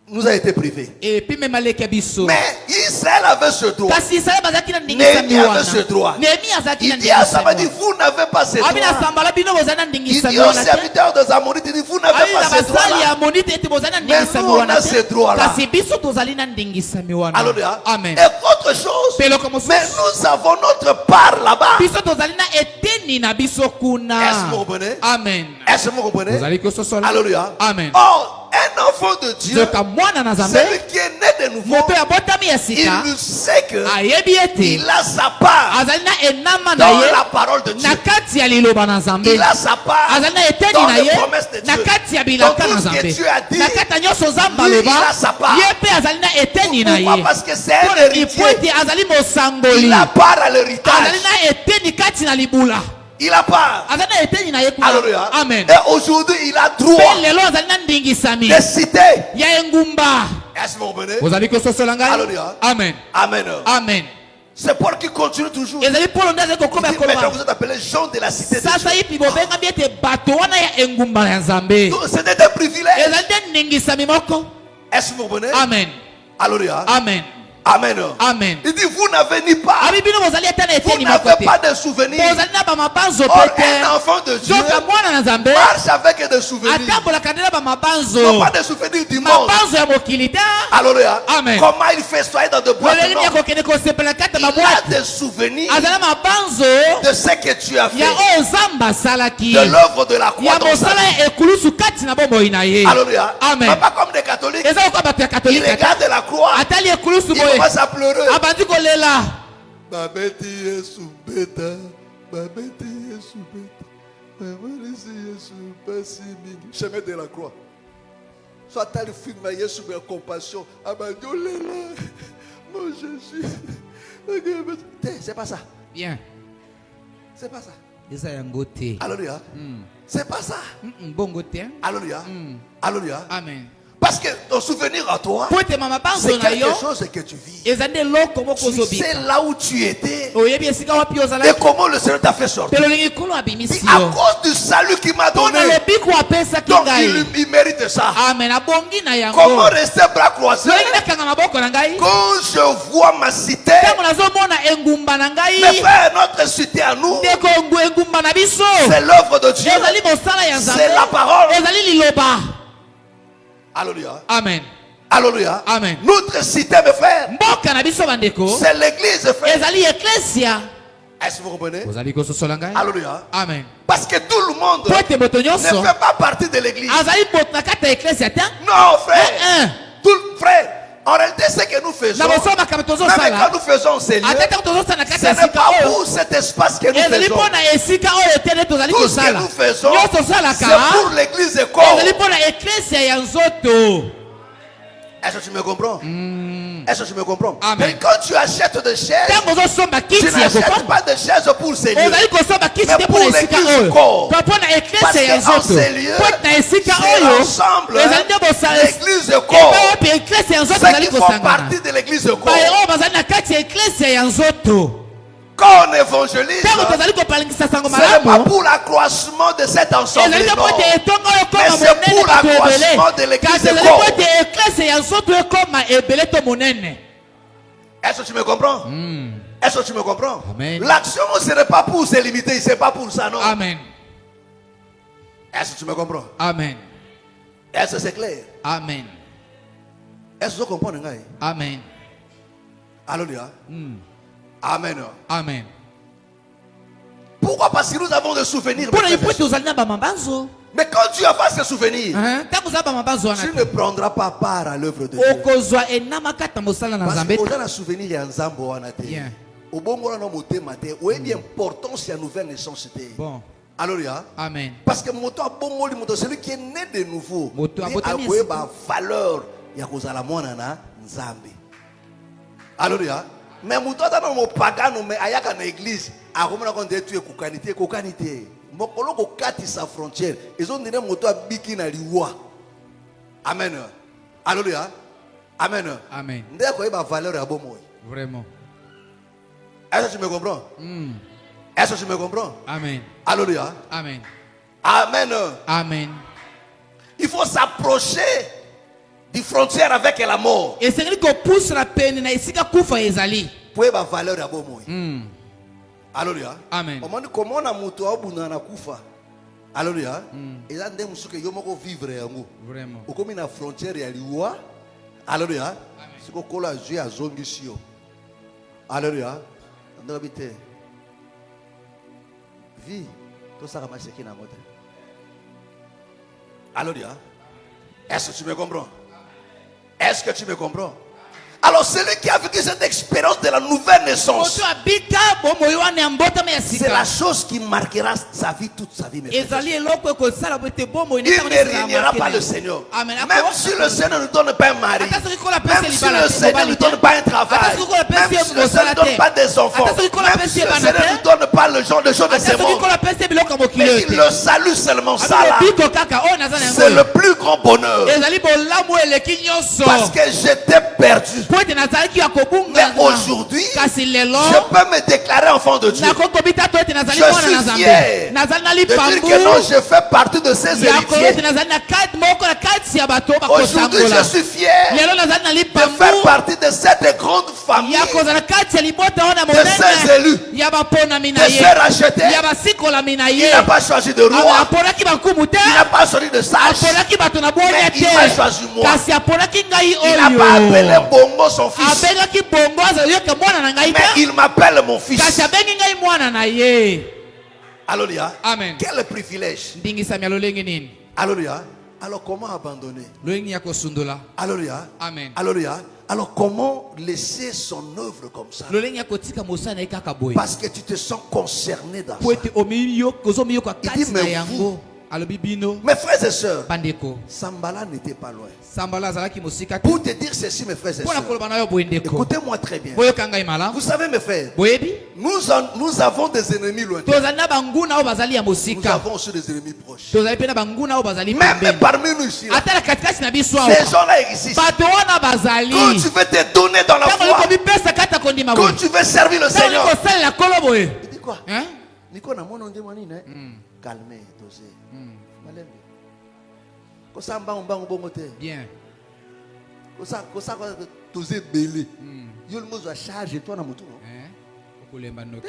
nous a été privée. Epi memaleki ya biso. Mais Israël avait ce droit. Kasi Israël bazalaki na ndingisami Néhémie wana. avait ce droit. Nehemi azalaki na Il dit à ndingisami Samadi, wana. vous n'avez pas ce Abi na droit. sambala bino bozali na Il ndingisami dit aux wana te. serviteurs des Amorites, il dit, vous n'avez Abi pas na ce basali droit-là. ya monite ete bozali na ndingisami nous, on wana a ce te. droit-là. Kasi biso tozali na ndingisami wana. Alléluia. Amen. Et autre chose, Pe eloko mosusu. mais nous avons notre part là-bas. Biso tozali na eteni na biso kuna. Est-ce que vous comprenez? Amen. Est-ce que vous comprenez? Tozali kososola. Alléluia. Amen. Or, un enfant de Dieu, Zoka mwana na Nzambe. celui qui est né de nouveau, Moto ya botami ya sika. il sait que Ayebi ete. il a sa part Azali na enama na dans ye. la parole de Dieu. Na kati ya liloba na Nzambe. Il a sa part Azali na eteni dans na les ye. promesses de Na Dieu. kati ya Dans bilaka tout na ce que Nzambe. Dieu a dit, Na kati ya nyonso Nzambe lui, aloba. il a sa part. Ye pe azali na eteni na Pourquoi? ye. Parce que c'est un Pona héritier. ipwete azali mosangoli. Il a part à Azali l'héritage. na eteni kati na libula. Il a part. Azali na eteni na ye kuna. Alléluia. Amen. Et aujourd'hui, il a droit Pe lelo azali na ndingisami. de citer. Ya engumba. Est-ce que vous comprenez? Ozali kososola ngai? Alléluia. Amen. Amen. Amen. C'est Paul qui continue toujours. Il ezali Paul ndaze dit, kokoma maintenant koloba vous êtes appelés gens de la cité de sasa Dieu. yipi bobenga biete bato wana ya engumba ya Nzambe Donc, c'était un privilège. ezali nde ningisami moko. Est-ce que vous comprenez? Amen. Alléluia. Amen. Amen. Amen. Il dit, vous n'avez ni pas, Abi bino bozali ata na vous eteni moko n'avez te. pas de souvenirs. Bozali na bamabanzo Or, pe te. un enfant de Dieu Zoka mwana na Nzambe marche avec des souvenirs. atambolaka nde na Non bamabanzo. pas des souvenirs du monde. Mabanzo ya mokili te. Alléluia. Amen. Comment il fait soyer dans de boîtes? loleli Non. ya kokende kosepela kati ya Il a mabwate des souvenirs azali na mabanzo de ce que tu as fait, ya oyo Nzambe asalaki de l'œuvre de la croix ya dans sa mosala vie. ya ekulusu kati na bomoi na ye. Alléluia. Amen. Mais pas comme des catholiques. eza koka bato ya Il katolika regarde la croix, atali ekulusu il boye commence à pleurer. abandi kolela Babeti Yesu beta, babeti Yesu beta, babalisi Yesu basi mingi. Chemin de la croix. Soit t'as le film Yesu de compassion, abandi olela, mon Jésus. C'est pas ça, bien c'est pas ça. eza yango te. Alléluia. C'est pas ça. bongo te. Alléluia. Alléluia. Amen. Parce que ton souvenir à toi, po ete mabanzo c'est na yo quelque chose que tu vis. eza nde eloko moko Tu sais ozobika là où tu étais oyebi esika wapi et ozalaki comment le Seigneur t'a fait sortir. te lolingi nkolo abimisi À yo cause du salut qu'il m'a mpo donné. na lobiko apesaki Donc ngai. il mérite ça. Amen. Abongi na yango Comment rester bras croisés lolingi nakanga maboko na ngai quand je vois ma cité? ntango nazomona engumba na Mais ngai frère, notre cité à nous, ndeko engumba na biso c'est l'œuvre de Dieu. ezali mosala ya C'est la Nzambe parole. ezali liloba. Alléluia. Amen. Alléluia. Amen. Notre cité, mes frères, mboka na biso bandeko c'est l'église, frère. ezali eklesia. Est-ce que vous comprenez? ozali kososola ngai. Alléluia. Amen. Parce que tout le monde po ete moto ne nyonso fait pas partie de l'église. azali moto na kati ya eklesia te. Non, frère. Un. Tout, frère, en réalité, ce que nous faisons, na bosala makambo même quand tozosala nous faisons ces lieux, ata ntango tozosala na kati ce ya n'est esika pas oyo pour cet espace que nous ezali faisons. mpo na esika oyo te nde tozali Tout ce que kosala nous faisons, nyonso c'est tosalaka pour l'église et corps. ezali mpo na eklesia ya nzoto. Est-ce que tu me comprends? Est-ce que tu me comprends? Amen. Et quand tu achètes des chaises, ntango ozosomba tu kiti ya n'achètes kokoma pas des chaises pour ces lieux. ozali kosomba kiti Mais te pour mpo na esika l'église oyo corps. to mpo na Parce eklesia ya qu'en nzoto ces lieux, mpo na esika c'est oyo ensemble ezali nde bosala l'église et corps. epe eklesia ya nzoto Ceux ezali qui font kosangana partie de l'église et corps. baye oyo bazali na kati ya eklesia ya nzoto. Quand on évangélise, ntango tozali kopalingisa sango ce n'est pas malamu pour l'accroissement de cet ensemble. ezali te po Non. ete etonga oyo Mais ekoma c'est monene pour bato l'accroissement de ebele l'église kasi et ezali corps. po ete eklesia ya nzoto ekoma ebele to monene. Est-ce que tu me comprends? Est-ce que tu me comprends? Amen. L'action, ce n'est pas pour se limiter, c'est pas pour ça, non. Amen. Est-ce que tu me comprends? Amen. Est-ce que c'est clair? Amen. Est-ce que tu comprends? Amen. Alléluia. Amen. Amen. Pourquoi? Parce que nous avons des souvenirs. mpona mes ye frères po et ete sœurs. ozali na bamabanzo Mais quand tu as ces souvenirs, ntango ozala bamabanzo wana tu te ne prendras pas part à l'œuvre de Dieu. okozwa enama kati na mosala na Parce nzambe que te. on a un souvenir ya nzambo wana te. Bien. Obongo na motema te. Oyebi importance ya nouvelle naissance te. Bon. Alléluia. Amen. Parce que moto abongoli moto celui qui est né de nouveau. Moto Ni abotami akoyeba valeur ya kozala mwana na nzambe. Alléluia. Mais moto atana mo pagano mais ayaka na église akomona ko ndetu ekokani te. Mokolo ko kati sa frontière. Ezo ndine moto abiki na liwa. Amen. Alléluia. Amen. Amen. Nde akoyeba valeur ya bomoyi. Vraiment. Est-ce que tu me comprends? Est-ce que tu me comprends? Amen. Alléluia. Amen. Amen. Amen. Il faut s'approcher des frontières avec la mort. esengeli kopusana pene na esika kufa ezali. Pour la valeur ya bomoyi. Alléluia. Amen. Comment on a moto abuna na kufa. Alléluia. Et là ndem suke yo moko vivre yango. Vraiment. Okomi na frontière ya liwa. Alléluia. Siko kola jeu ya zongisi yo. Alléluia. Ndobite. Vie. Tout ça va qui na moto. Alléluia. Est-ce que tu me comprends? Est-ce que tu me comprends? Alors celui qui a vécu cette expérience de la nouvelle naissance, moto abika bomoyi wana ya mbotama ya c'est la sika chose qui marquera sa vie toute sa vie. Mes frères. ezali eloko ekosala po ete bomoyi Il ne régnera pas le Seigneur. Amen. Même si le Seigneur ne donne pas un mari, Ata soki kola même pesi si libala le te, Seigneur ne mobali donne te. pas un travail, Ata soki kola même pesi si le Seigneur ne donne pas des enfants, Ata soki kola même pesi si le bana Seigneur te. ne donne pas le genre de choses de ata ce soki monde, kola pesi biloko ya mokili mais oyo il te le salue seulement ça là. abiko kaka oyo naza na C'est yango le plus grand bonheur. ezali bolamu eleki nyonso Parce que j'étais perdu. po Mais aujourd'hui, kasi lelo je peux me déclarer enfant de Dieu. nakokobita to ete nazali Je mwana suis na Nzambe fier nazali na de dire lipambu que non, je fais partie de ces ya kolote héritiers. nazali na kati moko na kati ya bato Aujourd'hui, je bakosangola suis fier lelo nazali na de lipambu faire partie de cette grande famille ya kozala na kati ya libota wana de ses monene élus, ya baponami de na ses ye rachetés. ya basikolami na Il ye n'a pas choisi de roi, aponaki bakumu te il n'a pas choisi de sage, aponaki bato na bonya mais il m'a te choisi moi. kasi aponaki ngai Il n'a pas appelé oyo Bongo son fils, abengaki bongo azali yoke mwana na ngai mais te il m'appelle mon fils. kasi abengi ngai mwana na ye Alléluia. amen Quel privilège. ndingisami ya lolenge nini Alléluia. Alors comment abandonner? lolenge ya kosundola Alléluia. amen Alléluia. Alors comment laisser son œuvre comme ça? lolenge ya kotika mosala na ye kaka boye Parce que tu te sens concerné dans po ça. ete ozomiyoka kati Il dit, na mais yango alobi bino Mes frères et sœurs, bandeko Sambala n'était pas loin. sambala azalaki mosika te Pour te dire ceci, mes frères et mpona sœurs, koloba na yo boye ndeko écoutez-moi très bien. boyoka ngai malamu Vous savez, mes frères, boyebi nous avons des ennemis lointains. tozali na banguna oyo bazali ya Nous mosika avons aussi des ennemis proches. tozali mpe na banguna oyo bazali Même pembeni parmi nous ici, là, ata na katikati na biso awa ces gens-là existent. bato wana bazali Quand tu veux te donner dans la ntango foi, likomipesa kati ya kondima quand boye tu veux servir le ntango Seigneur, likosalela kolo boye il dit quoi? Hein? Nico na mwana onde mwana ine? Calmez, dosez. Malembe. Kosa mbangu bongo te. bien Kosa dosez belé. Yo le mozo a charge toi na mutu. Hein? okolemba noki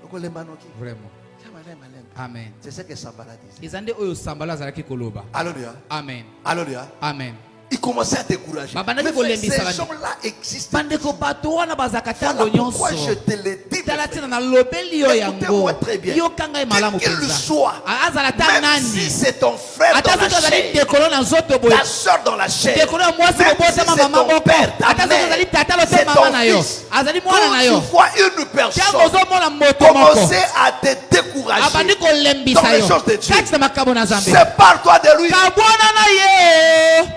Okolemba noki. vraiment Malembe. amen C'est ce que Sambala disait. eza nde oyo sambala azalaki koloba Alléluia. amen Alléluia. amen Il commençait à décourager. Babana Mais qui frère, kolembisa ces bani. gens-là existent. bandeko bato wana bazalaka Voilà ntango nyonso pourquoi je te le dis. tala tina nalobeli yo yango Écoutez-moi très bien. yoka ngai malamu Quel qu'il mpenza soit, azala ta même si nani c'est ton frère ata dans la soki azali chair, ndekolo na nzoto boye ta soeur dans la chair, ndekolo ya mwasi même si bobotama c'est mama ton moko père, ta ata soki azali mère, tata lote c'est mama ton na yo fils. azali mwana na Quand yo tu vois une ntango personne ozomona moto moko commencer à te décourager abandi dans kolembisa les yo choses de Dieu, kati na makambo na nzambe sépare-toi de lui. kabwana na ye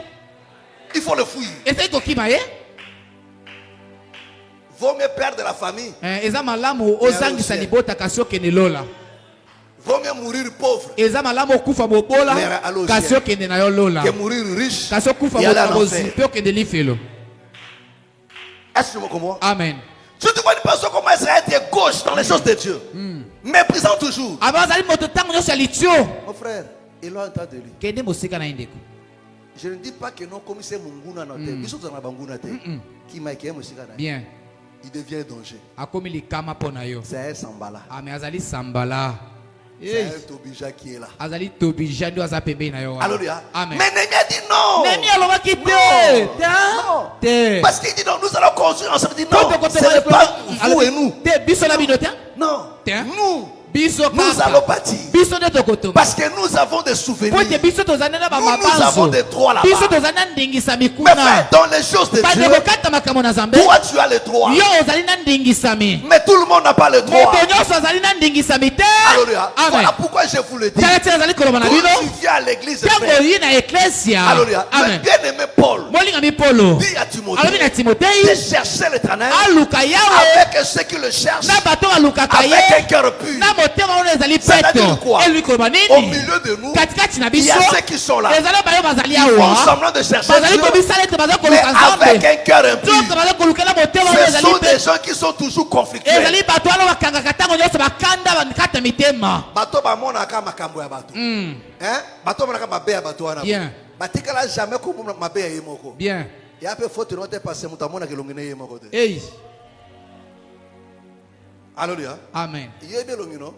Il faut le fuir. ezali kokima ye Vaut mieux perdre la famille, eza malamu ozangisa libota kasi okende lola vaut mieux mourir pauvre eza malamu okufa bobola Mais allons-y. kasi okende na yo lola que mourir riche kasi okufa et aller bobola en bozi enfer. mpe okende lifelo Est-ce que tu me comprends? amen Si tu vois une personne commencer à être gauche dans les choses de Dieu, méprisant toujours. aba azali moto ntango nyonso ya litio Mon frère, éloigne-toi de lui. kende mosika na ye ndeko Je ne dis pas que non, comme c'est Munguna noté. Ils sont dans la Banguna té. Qui m'a écrit, bien il devient danger. akomi likama mpo na yo C'est un Sambala. ame azali sambala C'est un Tobija qui est là. azali tobija nde aza pembeni na yo wana. Alléluia. amen Mais Némi a dit non. nemi alobaki te Non. Ta? te Parce qu'il dit non, nous allons construire ensemble. Il dit Po non, tokote ce n'est ba- pas vous alobi, et nous. te biso na bino te Non, Tiens. nous, biso nous kaka. allons bâtir. biso nde tokotonga Parce que nous avons des po souvenirs. ete biso tozali na Nous avons bamabanzo des droits là-bas. biso tozali na ndingisami Mais frère, kuna dans les choses de Dieu, bandeko kata makambo na nzambe toi tu as les droits. yo ozali na ndingisami Mais tout le monde n'a pas le droit. moto nyonso azali na ndingisami te Alléluia. amen Voilà pourquoi je vous le dis. tala tina azali koloba na Quand bino tu viens à l'église, ntango frère, oyi na eklesia Alléluia. Le amen bien-aimé Paul molingami polo dit à alobi na Timothée timotei de chercher l'éternel aluka yawe avec ceux qui le cherchent, na bato alukaka avec ye un cœur pur. na motema wana ezali C'est-à-dire peto quoi? eluki koloba Au nini milieu de nous, katikati na il y biso a ceux qui sont là. ezali bayo bazali Ils font awa semblant de chercher bazali Dieu, kobisala ete baza mais koluka avec nzambe un cœur impur. nzoka baza kolukela motema wana Ce ezali sont des pe gens qui sont toujours conflictuels. ezali bato wana bakangaka ntango nyonso bakanda bakata mitema Bato bamonaka makambo ya bato. Hein? Bato bamonaka mabe ya bato wana. Bien. Batikala jamais komona mabe ya ye moko. bien Ya pe faute no te passer mutu amonaka elongi na ye moko te. ei Alléluia. amen Yebi elongi no.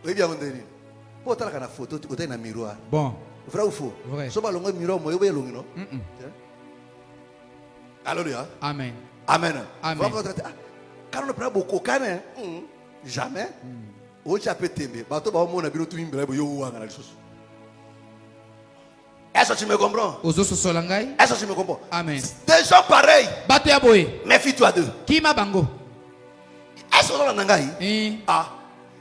Oyebi yango ndeni. Po otalaka na photo otai na miroir. bon Vrai ou faux? Vrai. So balongo miroir mo yebi elongi no. Alléluia. amen Amen. Amen. Quand on prend beaucoup kana jamais. Ocha pe tembe. Bato ba omona bino tu imbra yo wanga na lisusu. Est-ce que tu me comprends? ozososola ngai Est-ce que tu me comprends? amen Des gens pareils. bato ya boye Méfie-toi d'eux. kima bango Est-ce qu'on en a ngai? Eh. Ah.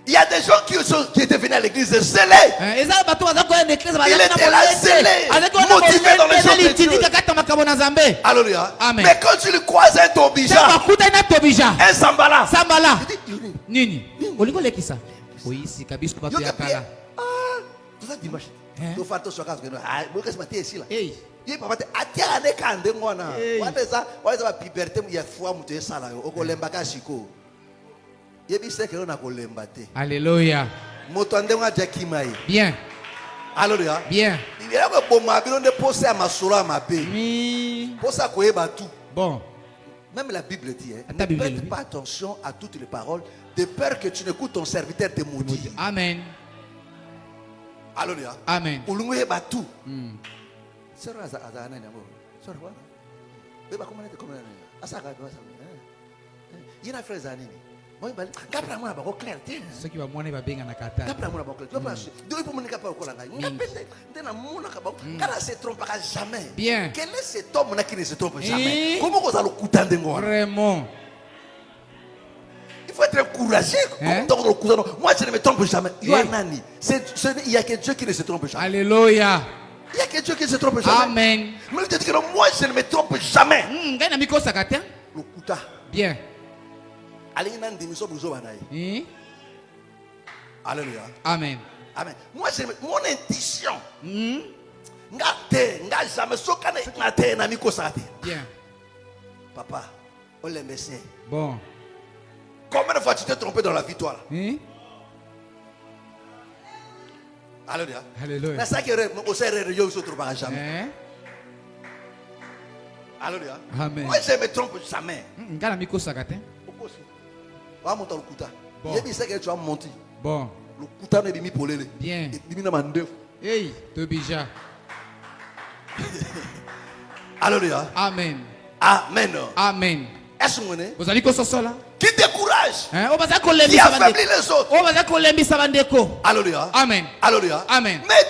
Il y a des gens qui étaient venus à l'église zélés. eza bato baza koya na eklise Il était là, zélé, motivé dans les choses de Dieu. litindika kata makambo na nzambe Alléluia. Amen. Mais quand tu le croises un Tobija, ntango akutani na tobija un Sambala, sambala il dit, nini olingi olekisa oyisika biso bato yo ya te kala tout ça dimanche. Hein? Tu fais attention à ce que moi qu'est-ce que ici là? ei Ye papa te atia ne kande ngwana. Hey. Wale za puberté ya foi mutu esala yo okolemba ka siko. Ye bi se ke na kolemba te. Alléluia. Moto ande nga jakimai. Bien. Alléluia. Bien. Il y a que bon mabilo ne poser à ma solo à ma paix. Oui. Pour ça koye ba tout. Bon. Même la Bible dit, hein, Ta ne Bible, prête oui. pas attention à toutes les paroles, de peur que tu n'écoutes ton serviteur te maudire. Amen. Alléluia. Amen. Ulungue ba tout. Mm. Sero azana nyamo. Sero quoi? Beba comment te comment? Asaka ba ça. Yina frère zanini. Moi bali. Kapra mona ba ko clair te. Ce qui va moi va bien en akata. Kapra mona ba ko clair. Tu pas. Do ipo mona kapa ko langa. Ngapende. Tena mona ka ba. Kana se trompe pas jamais. Bien. Quel est cet homme là qui ne se trompe jamais? Et- Comment vous allez kutande ngwa? Vraiment. Il faut être courageux. Hein? Comme dans le cousin. Moi, je ne me trompe jamais. Et- Yohanani. Il n'y a que Dieu qui ne se trompe jamais. Alléluia. Il n'y a que Dieu qui ne se trompe jamais. Amen. Mais il te dit que non, moi, je ne me trompe jamais. Ngana miko sakata. Le kuta. Bien. Allez, il y a une démission pour Zobanai. Hein? Alléluia. Amen. Amen. Moi, mon intuition. Hmm? Ngate, nga jamais sokane, ngate na miko sate. Bien. Papa, on l'aime bien. Bon. Combien de fois tu t'es trompé dans la victoire? Hein? Alléluia. Alléluia. Mais ça qui est au serré, je ne se trompera jamais. Hein? Alléluia. Amen. Moi, je ne me trompe jamais. Ngana miko sakata. On va monter le kuta. Bon. Il y a dit que tu as monté. Bon. Le kuta ne bimi polele. Bien. Et bimi na mande. Hey, Tobija. Alléluia. Amen. Amen. Amen. Est-ce que vous êtes? Vous allez ko sosola? Qui décourage? Hein? O baza Qui kolembisa affaiblit bandeko. les autres? O baza kolembisa bandeko. Alléluia. Amen. Alléluia. Amen. Mais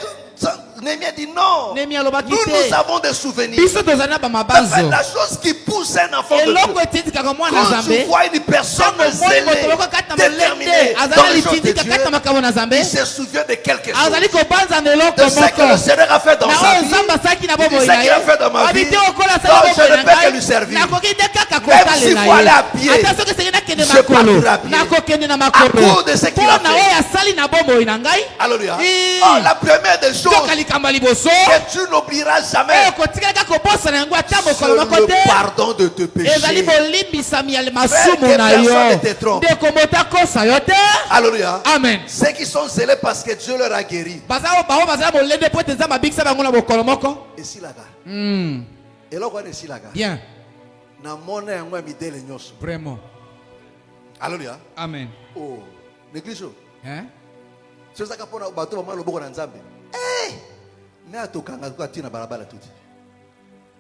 Néhémie dit non. Nehemia alobaki Nous, te. nous avons des souvenirs. Biso tozana ba En fait, mabazo. la chose qui pousse un enfant de Eloko Dieu. etikaka mwana Quand tu Nzambe. vois une personne Tango moi zélée, moto loko kata déterminée molende. dans Azala les choses de litindika Dieu, kata makambo na Nzambe. il se souvient de quelque chose. Azali kobanza na eloko De ce que le moko. Seigneur a fait dans Na sa oyo vie. Nzambe asaki na Il dit, bomoi ce na qu'il a fait dans ma vie. Abite okola Non, sala je bomoi ne na peux que lui ngai. servir. Nakoki te kaka Même kotalela s'il ye. faut aller à pied, Ata soki esengeli nakende je makolo. partirai à pied. Nakokende na À makolo. cause de ce qu'il a Mpo na fait. oyo asali na bomoi na ngai. Alléluia. Et- Oh, la première des choses Toka likambo ya liboso. que tu n'oublieras jamais, Oyo kotikalaka kobosana yango ata c'est mokolo moko le te. pardon de tes Ezali péchés. bolimbisami ya Frère, masumu que na personne yo. ne te trompe. Ndeko moto akosa yo te. Alléluia. Amen. Ceux qui sont zélés parce que Dieu leur a guéri. Bazao bao bazala molende po ete Nzambe abikisa bango na mokolo moko. Et si la gare. Hmm. Et là, on est ici la gare. Bien. Na mona yango midele nyoso. Vraiment. Alléluia. Amen. Oh, néglige. Hein? C'est ça qu'on a bateau maman le boko na Nzambe. Eh! Mais à tokanga kwa tina barabara tout.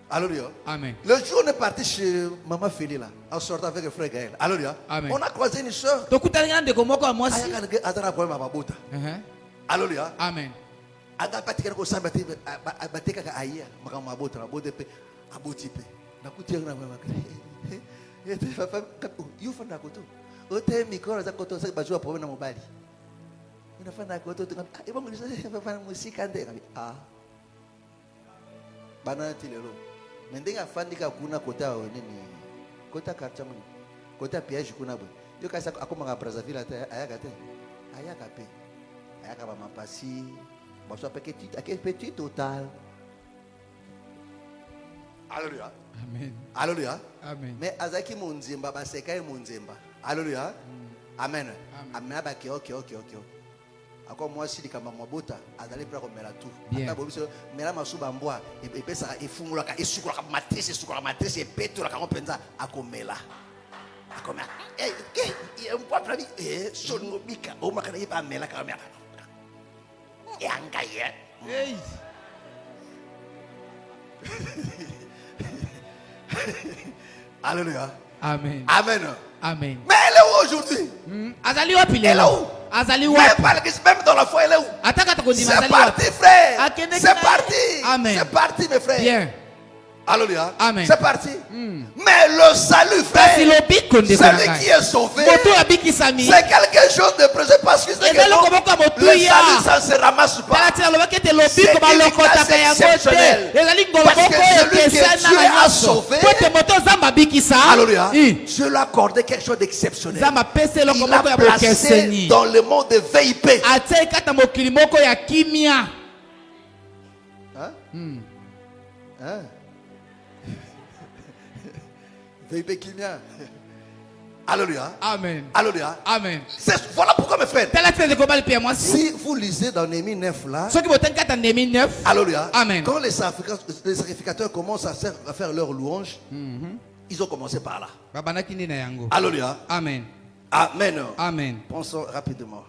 Alléluia. Amen. Le jour on est parti chez maman Félix là, en sortant avec le frère Gaël. Alléluia. Amen. On a croisé une soeur. Tokutani na ndeko moko ya mwasi. Ayaka nge atana kwa mama bota. Alléluia. Amen. Aga patika ko samba te bateka ka aya maka mabota na bote pe aboti pe. Na kutia na mama. Ete papa yufanda koto. Ote mikoro za koto sa bajua problème na mobali. Unafanya koto tu ibo ngilisa papa musika nde ah. Bana tilelo. Mendenga afandika kuna kota nini? Kota karcha muni. Kota piège kuna bo. Yo kasa akoma Brazzaville ata ayaka te. Ayaka pe. Ayaka ba mapasi. Bonsoir petit total. Alléluia. Amen. Alléluia. Amen. Mais azaki munzimba baseka munzimba. Alléluia. Amen. Amen abaki OK. Ako moi si likamba mabota azali pra ko mela tout. Bien. Ata bobiso mela masuba mbwa epesa efungulaka esukula matrice epetola ka kompenza akomela. Akomela. Mbwa pra bi songo bika o makana yiba mela ka mela. Yanga ye. Hey. Alléluia. Amen. Amen. Amen. Mais elle est où aujourd'hui? Azali wapi Elle est lelo? où? Azali Mais wapi? même dans la foi, elle est où? Ataka takodima C'est azali parti, wapi? frère. Akende C'est kina- parti. Amen. C'est parti, mes frères. Bien. Alléluia. Amen. C'est parti. Mais le salut, frère, Kasi lobiko ndeko na celui ngai. qui est sauvé, Moto abikisami. c'est quelque chose de précieux parce que c'est que Ezali non, koboko ya le motuya. salut, ça ne se ramasse pas. Tala tina lobaki ete C'est lobiko une balokotaka grâce yango exceptionnelle. te. Ezali Parce ngoloboko que celui que ekesana Dieu na a nyonso. sauvé, Po ete moto Nzambe abikisa. Alléluia. I. Dieu lui a accordé quelque chose d'exceptionnel. Nzambe apesi eloko Il moko a ya placé bokeseni. dans le monde de VIP. Atie kata mokili moko ya kimia. Hein? Hein? VIP Kimia. Alléluia. Amen. Alléluia. Amen. Voilà pourquoi mes frères. Si Si vous lisez dans Néhémie 9 là. ceux qui vont être en Néhémie 9, Alléluia. Amen. Quand les sacrificateurs commencent à faire leur louange, ils ont commencé par là. babanaki nde na yango. Alléluia. Amen. Amen. Amen. Pensons rapidement.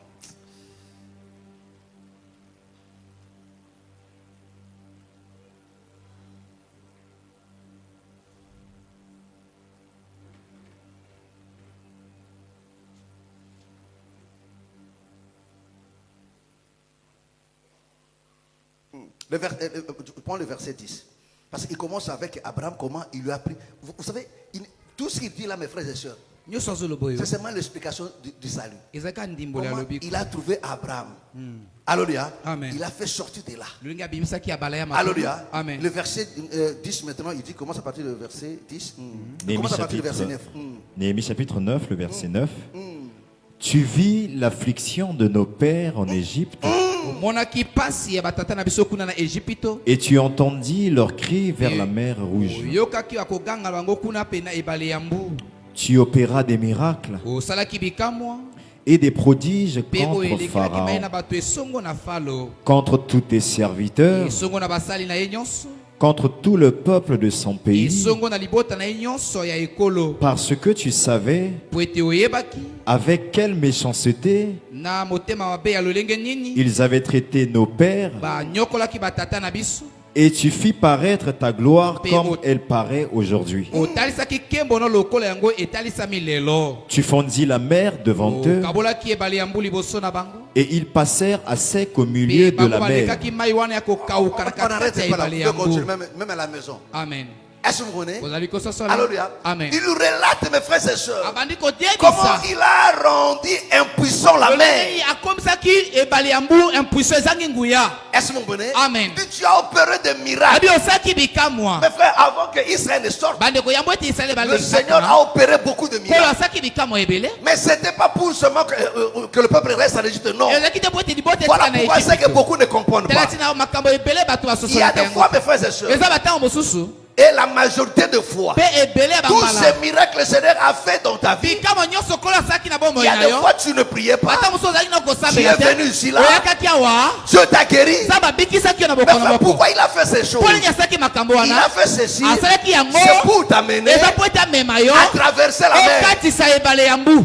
Prends le verset 10. Parce qu'il commence avec Abraham, comment il lui a pris. Vous savez, tout ce qu'il dit là, mes frères et sœurs, Nyonso azoloboyo. c'est seulement l'explication du salut. Ezaka ndimbola Comment lobi. il a trouvé Abraham. Alléluia. Amen. Il a fait sortir de là. Lulinga bimisaki abala ya makolo. Alléluia. Amen. Le verset 10 maintenant, il dit, commence à partir du verset 10. Néhémie Commence à partir du verset chapitre, 9. Néhémie chapitre 9, le verset 9. Tu vis l'affliction de nos pères en Égypte Monaki pasi ya batata na biso kuna na Ejipito. et tu entendis leurs cris vers la mer Rouge. Yokaki akoganga bango kuna pe na ebale ya mbu. Tu opéras des miracles Osalaki bikamwa. et des prodiges Pe contre oyelekelaki mai na Pharaon, bato esongo na falo. contre tous tes serviteurs, Esongo na basali na ye nyonso. contre tout le peuple de son pays, Esongo na libota na ye nyonso ya ekolo. parce que tu savais Po ete oyebaki avec quelle méchanceté na motema mabe ya lolenge nini. ils avaient traité nos pères, Banyokolaki batata na biso. et tu fis paraître ta gloire comme elle paraît aujourd'hui. Otalisaki kembo no lokola yango etalisami lelo. Tu fondis la mer devant eux, Kabolaki ebale ya mbu liboso na bango. et ils passèrent à sec au milieu de la mer. balekaki mai wana ya kokauka na On katikati n'arrête ya pas là. ebale Vous ya pouvez continuer mbu. même à la maison. Amen. Est-ce que vous connaissez? Bozali kososola. Alléluia. Amen. Il nous relate, mes frères et sœurs, Abandi comment kodiebisa. il a rendu impuissant la mer. Lolenge akomisaki ebale ya mbu impuissant ezangi nguya. Est-ce que vous comprenez? Amen. Il dit, tu as opéré des miracles. Abi osaki bikamwa. Mes frères, avant que Israël ne sorte, Bandeko yambo ete Israël le baleki. Seigneur a opéré beaucoup de Kolo miracles. asaki bikamwa ebele. Mais ce n'était pas pour seulement que le peuple reste en Égypte, non. Ezaki te po ete libote Voilà etika na pourquoi c'est que Ejipito. beaucoup ne comprennent pas. Telati na makambo ebele bato Il y a basosolaka des yango. fois, mes frères et sœurs, Eza batango mosusu. et la majorité de fois, Pe ebele ya tous bambala. ces miracles que le Seigneur a fait dans ta vie, Bikamwa nyonso kolo asaki na bomoi il y a na des yo. fois tu ne priais pas, Ata mosusu ozalaki na tu kosambela es te. venu ici là, Oyakaki awa. Dieu t'a guéri. Nzambe abikisaki yo na Mais bokono frère, moko. pourquoi il a fait ces choses? Mpo nini asalaki makambo Il wana? a fait ceci, Asalaki yango. c'est pour t'amener Eza po ete amema yo. à traverser la mer. Okatisa ebale ya mbu.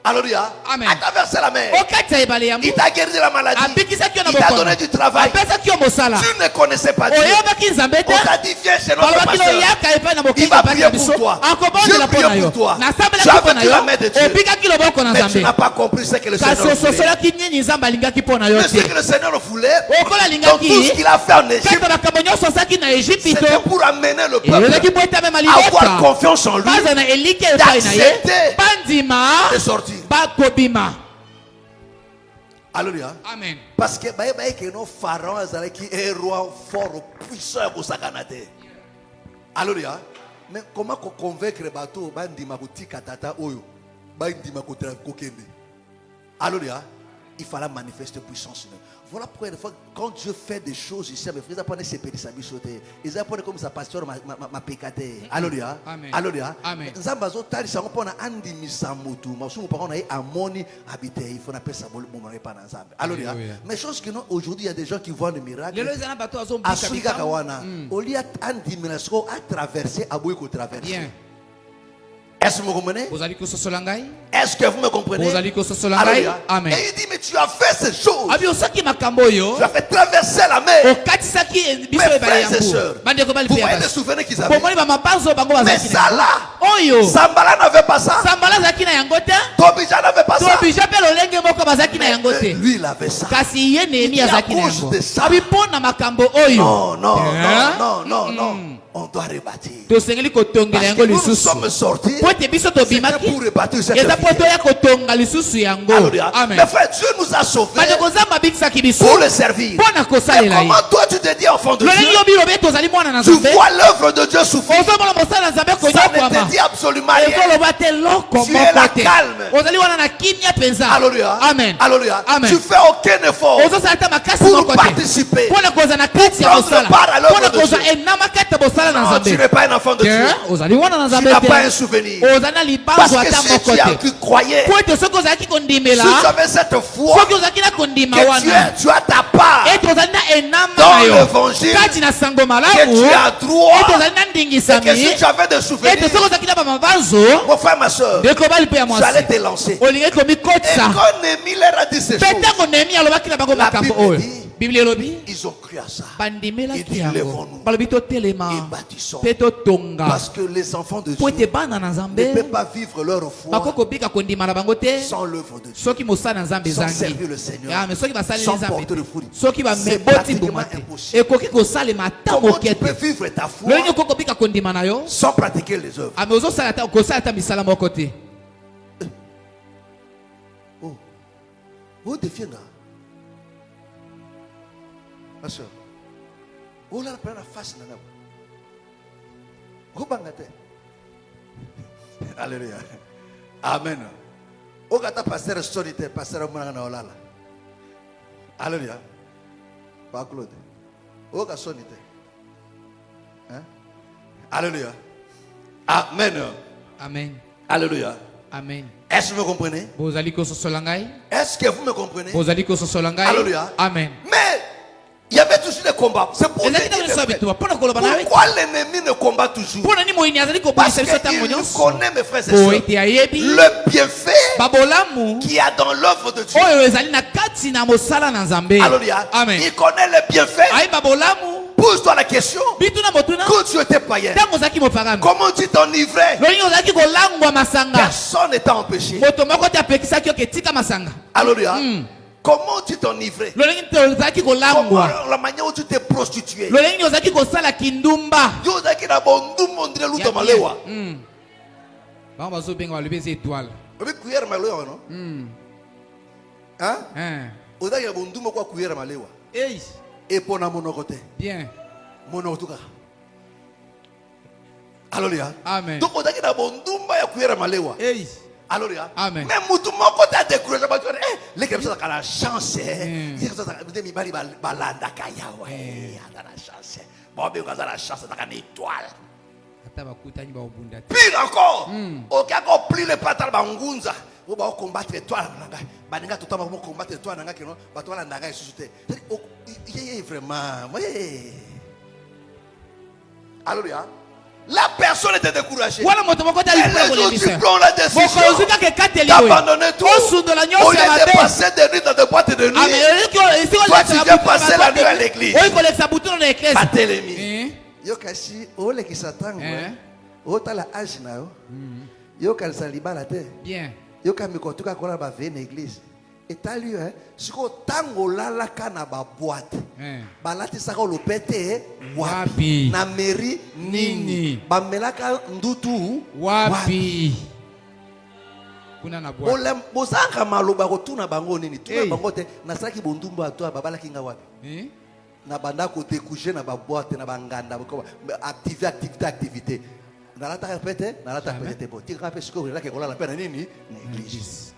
Alléluia. Amen. À traverser la mer. Okatisa ebale ya mbu. Il t'a guéri de la maladie. Abikisaki yo na Il t'a bokono. donné du travail. Apesaki yo mosala. Tu ne connaissais pas Dieu. Oyebaki nzambe te. On t'a dit, viens chez notre balobaki pasteur. loyaka epai na Il mokili va epai prier na pour biso toi. akobondela Dieu mpo na prie yo pour toi. nasambelaki Tu as mpo na battu la main de yo Dieu. obikaki loboko na Mais tu nzambe n'as pas compris ce que le kasi Seigneur voulait. ososolaki nini nzambe alingaki mpo na yo Mais ce te que le Seigneur voulait, okola dans tout ce alingaki qu'il a fait en Égypte, kaka makambo nyonso asalaki na Ejipito c'était pour amener le elelaki peuple mpo ete amema à avoir libota confiance en lui, baza na eliki epai na ye d'accepter bandima de sortir. bakobima. Alléluia. Amen. Parce que que nos pharaons qui est roi fort puissant pour sa canate. Alléluia. Mais comment convaincre les bateaux bandima kutika tata oyo bandima kokende. Alléluia. Il fallait manifester puissance. Voilà pourquoi des fois quand Dieu fait des choses ici, mes frères, ils apprennent ses péchés, ils apprennent comme ça pasteur ma pécaté. Alléluia. Amen. Alléluia. Amen. Nzambazo tali sango pona andi misamutu. Masumu par contre amoni habité. Il faut appeler ça mon pas ensemble. Alléluia. Alléluia. Mais chose que non aujourd'hui il y a des gens qui voient le miracle. lelo eza na bato azombika Afrika bikamwa. kawana. Oli andi minasko a traversé aboy ko traverser. Bien. Est-ce que vous me comprenez? Bozali kososola ngai. Est-ce que vous me comprenez? Bozali kososola ngai. Alléluia. Amen. Et il dit mais tu as fait ces choses. Abi osaki makambo oyo Tu as fait traverser la mer. okatisaki biso Mes ebale ya frères et sœurs, mbu bandeko bali vous pe ya voyez les basi souvenirs qu'ils avaient. pomoni bamabanzo bango Mais bazalaki ça na là, oyo Sambala n'avait pas ça. sambala azalaki na yango te Tobija n'avait pas ça. tobija mpe lolenge moko bazalaki na yango te Lui il avait ça. kasi ye Il dit nehemi à azalaki na cause yango de ça. abi mpo na makambo oyo Non, non, Hein? non, non, non, non. On doit rebâtir. tosengeli kotongela Parce yango que nous lisusu sommes sortis. po ete biso C'était tobimaki pour rebâtir cette eza po vie. toya kotonga lisusu yango Alléluia. amen Mais frère, Dieu nous a sauvés bandeko nzambe abikisaki biso pour le servir. mpo na Et kosalela ye comment toi tu te dis enfant de lolenge Dieu? yo bilobi tozali mwana na Tu nzambe vois l'œuvre de Dieu souffrir. ozomona mosala na nzambe Ça ne te konyokwama dit absolument rien. ezoloba te loko Tu es là moko te calme. ozali wana na kimia penza. Alléluia. Amen. Alléluia. Amen. Tu fais aucun effort Ozosala ta makasi pour moko te. participer. Pona koza na kati ya Pour bosala. prendre part à l'œuvre Pona de koza Dieu. enama kati ya bosala na Non, Nzambe. tu n'es pas un enfant de Dieu. Ozali wana na Tu Nzambe n'as te. pas un souvenir. Ozana Parce libanzo que ata si moko tu as te. cru croyais, Po ete soki ozalaki kondimela. si tu avais cette foi Soki ozalaki na kondima que wana. tu as ta part Ete ozali na enama dans na yo. l'évangile, Kati na sango que malamu. tu as droit, Ete ozali na et ndingisami. que si tu avais des Ete souvenirs, soki ozalaki na bamabanzo. mon frère, ma soeur, Ndeko bali pe ya tu allais mwasi. te lancer. Olingi Et komikotisa. quand Néhémie leur a dit ces choses, Petango Nehemi alobaki na bango La makambo Bible oyo. dit, Biblia elobi ils ont cru à ça. bandimelaki Il dit, yango. lèvons-nous Balobi totelema. et bâtissons. Mpe totonga. Parce que les enfants de Po ete Dieu bana na ne Nzambe. peuvent pas vivre leur foi Bako kobika kondima na bango te. sans l'œuvre de Dieu. Soki mosala na Nzambe Sans ezangi. servir le Seigneur. Ya, mais soki basaleli Sans Nzambe porter te. le fruit. Soki C'est boti pratiquement mbuma te. impossible. Ekoki kosalema ata Comment moke tu peux te. vivre ta foi Lolenge oko kobika kondima na yo. sans pratiquer les œuvres? Ame ozosala ata kosala ata misala moko te. Oh, oh, défiez là. Ma soeur, oh là, prends la face là. Oh, bangate. Alléluia. Amen. Oh, gata pasteur solitaire, pasteur Moulana Olala. Alléluia. Pas Claude. Oh, gata solitaire. Hein? Alléluia. Amen. Amen. Alléluia. Amen. Est-ce que vous me comprenez? Bozali kososola ngai. Est-ce que vous me comprenez? Bozali kososola ngai. Alléluia. Amen. Mais il y avait toujours des combats. C'est pour Ezali te na dire, biso bitu pona koloba na. pourquoi l'ennemi ne combat toujours? Pona ni moyini azali Parce kobulisa biso tango qu'il nyonso. connaît, mes frères et Po sœurs, ete ayebi. le bienfait Babolamu. qu'il y a dans l'œuvre de Dieu. Oyo ezali na kati na mosala na Nzambe. Alléluia. Amen. Il connaît le bienfait. Ayi babolamu. Pose-toi la question. Bituna motuna. Quand tu étais païen, Tango ozalaki mopagano. comment tu t'enivrais? Lolingi ozalaki kolangwa masanga. Personne n'est empêché. Moto moko te apekisaki yo ketika masanga. Alléluia. Comment tu t'enivrais? Lolingi ozalaki Comment kolangwa. la manière où tu t'es prostitué? Lolingi ozalaki kosala kindumba. Yo ozalaki na bondum on dirait luta malewa. Bango bazobenga balobi eza étoile. Obi cuillère malewa non? Hein? Ozalaki na bondum kwa cuillère malewa. Hey, Et pour na monoko te. bien. Monotuka. Alléluia. Amen. Donc ozalaki na bondumba ya cuillère malewa. Hey. Alléluia. Amen. Même mutu moko ta découragé ba tu les comme ça la chance. Il ça de mi bali balanda kaya ouais. Ata la chance. Bon bien quand la chance ta une étoile. Ata bakutani ba obunda te. Pire encore. OK encore pli le patal ba ngunza. Vous va combattre étoile nanga. Baninga tout temps combattre étoile nanga kino ba to la nanga suscité. Il est vraiment. Ouais. Alléluia. La personne était découragée. Wana moto moko ta Et lipula les jours tu kolebisa. prends la décision Mokozika ke kateli oyo. d'abandonner tout. Osundola Au nyonso lieu ya de mabe. passer des nuits dans des boîtes de nuit, toi tu viens passer la nuit à l'église. Oyo kolekisa butu na eklesi. Batelemi. Yo kasi ole kisatango. O tala âge na yo. Yo kalisa libala te. Bien. Yo kamikotuka kola ba ve na église. Etali yo siko tango lala kana ba boîte. Balati saka lopete wapi na mairie nini bamelaka ndutu wapi kuna na boîte olem bozanga maloba ko tuna bango nini tuna bango te nasaki bondumba to babalaki nga wapi na banda ko découcher na ba boîte na banganda ko activité nalata répéter nalata répéter bo tira pe siko la ke kola la pena nini na église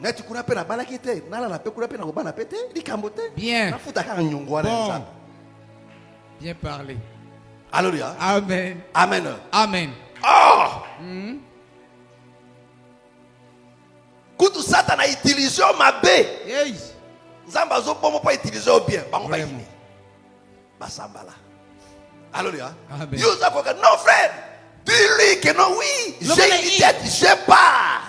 nati kuna pe na balaki te nala pe kuna pe na ko bana pete likambo te bien nafuta ka nyongo wana nzambe bien parlé. Alléluia. Amen. Amen. Amen. Oh! Kutu Satan a utilisé ma baie. Hey. Nzamba zo bomo pas utiliser bien. Bango ba yini. Basambala. Alléluia. Amen. Yosa koka non frère. Dis-lui que non oui. J'ai pas.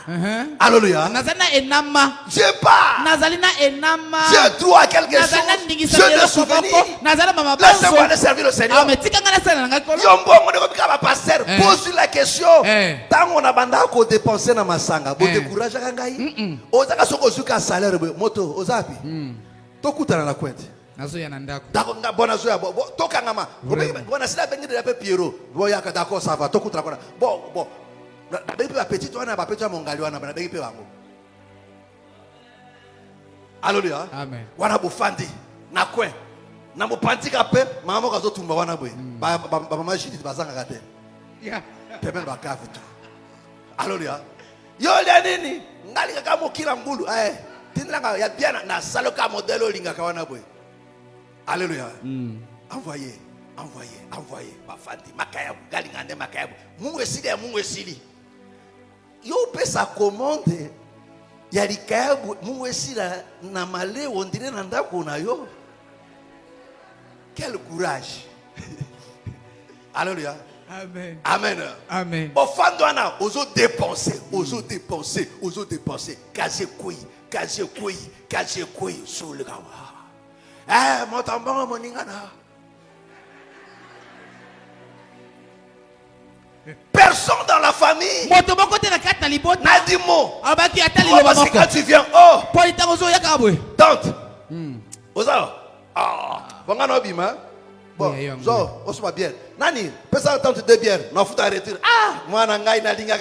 Alléluia. Nazana enama. J'ai pas. Nazalina enama. J'ai droit à quelque chose. Je te souviens. Nazala mama laisse-moi aller servir le Seigneur. mais tika ngana sana ngakolo. Yombo mo de ka ba pasteur pose la question. Tango na banda ko dépenser na masanga. Bo décourage ngai. Ozaka soko zuka salaire moto ozapi. Tokutana na kwete. Nazoya na ndako. D'accord, bona zoya toka ngama. Bona sila bengi de la Pierrot. Boya ka d'accord ça va tokutana kona. Bon. Na bengi ba petit wana ba petit mongali wana na bengi pe bango. Alléluia. Amen. Wana bufandi na kwen. Na mopantika pe mama ka zo tumba wana boy. Ba mama jidi bazanga kate. Yeah. Pembe ba kafu tu. Alléluia. Yo le nini? Ngali nalingaka mokila ngulu tindilanga ya bien na saloka modèle olingaka wana boye. Alléluia. Envoyez bafandi makayabu galingande makayabu mungu esili yo pesa commande ya likayabu mungu esila na male ondire na ndako na yo. Quel courage. Alléluia. Amen. Amen. Amen. Ofando ana ozo dépenser kaze koi sur le gawa. Motamba moningana. Personne dans la famille n'a dit mot. Parce que quand tu viens, tante, bon, on se voit bien. Nani, personne tente de bière, non, faut arrêter. Moi, na linga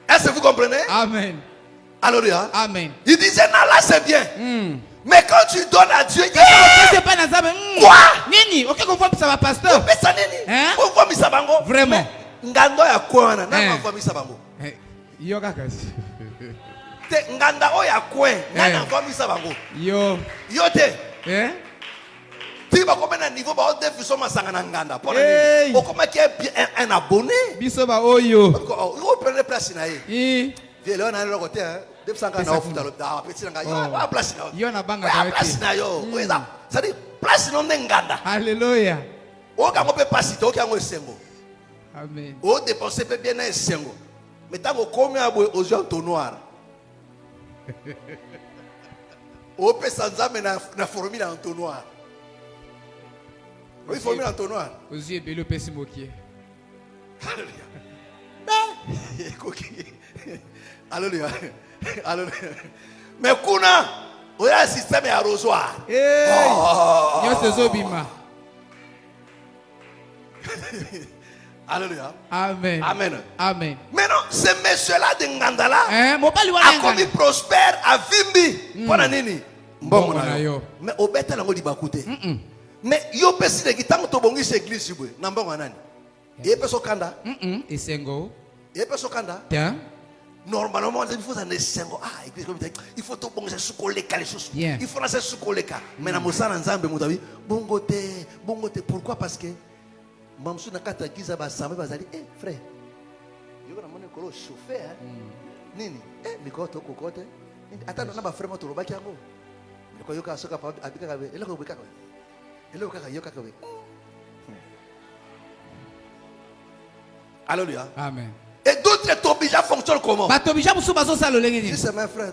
est-ce que vous comprenez? Amen. Alléluia. Amen. Il disait, non, là, c'est bien. Mais quand tu donnes à Dieu, quoi? Nini, ok, qu'on voit que ça va, pasteur. Vraiment. Ngando ya kwana, na kwa misa bango. Yo kakasi. Te nganda o ya kwen, na kwa misa bango. Yo te. Tu vas comme un niveau ba de fuso masanga na nganda. Pour o comme qui est un abonné. Biso ba oyo. O prendre place na ye. Viens là na le côté hein. Depuis ça na ofuta lo da petit nga yo place na. Yo na banga da place na yo. Ça dit place no nganda. Alléluia. O ka ngope pasito o ka ngo esengo. Amen. O dépenser peut bien na esengo. Mais tant que comme aboy aux gens noir. O peut sans ame na formule en noir. Oui, formule en noir. Aux yeux bello pesimokie. Alléluia. Alléluia. Mais kuna o ya système ya arrosoir. Yo sezobima. Alléluia. Amen. Amen. Amen. Maintenant, ce monsieur-là de Ngandala a commis prospère à Vimbi. Pour nini? Bon, mais au bête, on dit bakute. Mais yo pesi de gitango to bongi se église bwe. Nambongo anani? Ye peso kanda? Esengo. Ye peso kanda? Tiens. Normalement, il faut un esengo. Église comme il faut to bongi se sukoleka les choses. Il faut na se sukoleka. Mais na mosana nzambe mutabi bongote. Pourquoi? Parce que Mamsou na kata giza ba sambe bazali frère. Yo na mone kolo chauffeur nini? Miko to kokote. Ata na ba frère moto robaki yango. Miko yo ka soka pa abika ka be. Eloko beka ka. Eloko ka yo ka ka be. Alléluia. Amen. Et d'autres tobija fonctionnent comment? Ba tobija musu bazo sala lolenge ni. Si c'est mes frères.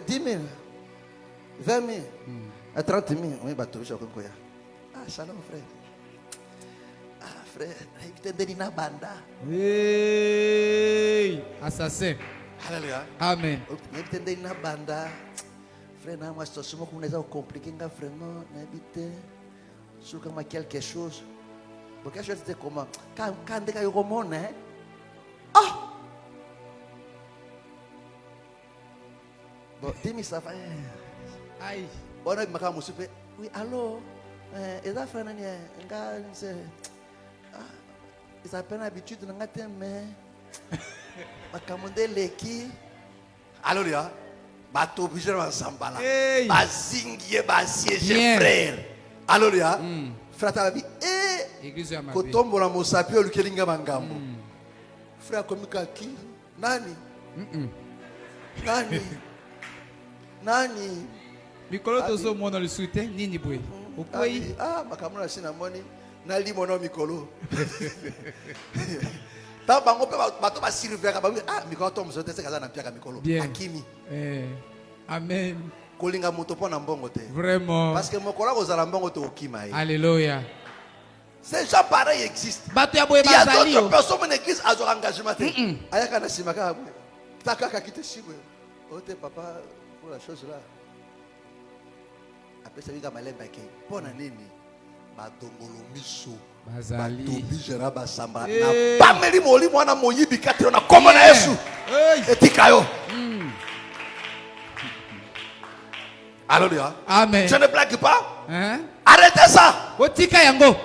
10 000. 20 000. 30 000. Oui, ba tobija ko koya. Shalom frère. Frère, na banda. Hey, assassin. Alléluia. Amen. Na banda. Frère, na moi je suis compliqué nga vraiment n'habite sur comme quelque chose. Bon quelque chose c'était comment? Quand ndeka yo komona Bon, dis-moi ça va. Aïe. On a maka musupe. Oui, allô. Eza frère nani nga c'est ils appellent l'habitude de ngater mais bakamande leki. Alléluia. Bato obligé de s'emballer. Bazingie basiéger frère. Alléluia. Frère tabi église ya mabe. Kotombola mosapi olukelinga mangambo. Frère komika ki? Nani? Nani? Mikolo tozo mona le soute nini boy. Okoyi. Makamuna sina moni. Nali mono mikolo. Ta bango pe bato ba sirvera ba mikolo to mzote se kaza na piaka mikolo. Akimi. Amen. Kolinga moto po na mbongo te. Vraiment. Parce que mokola ko zala mbongo te okima ye. Alléluia. Ces gens pareils existent. Bato ya boye bazali. Il y a bazali. d'autres personnes en église à leur engagement. Ayaka na simaka. Takaka kite sibo. Ote papa pour la chose là. Après ça vient malemba ke. Pona nini? Badongolo miso bazali tobijera basamba na pameli moli mwana moyibi katero na kombo na Yesu etikayo. Alléluia. Amen. Je ne blague pas. Arrêtez ça. Otika yango.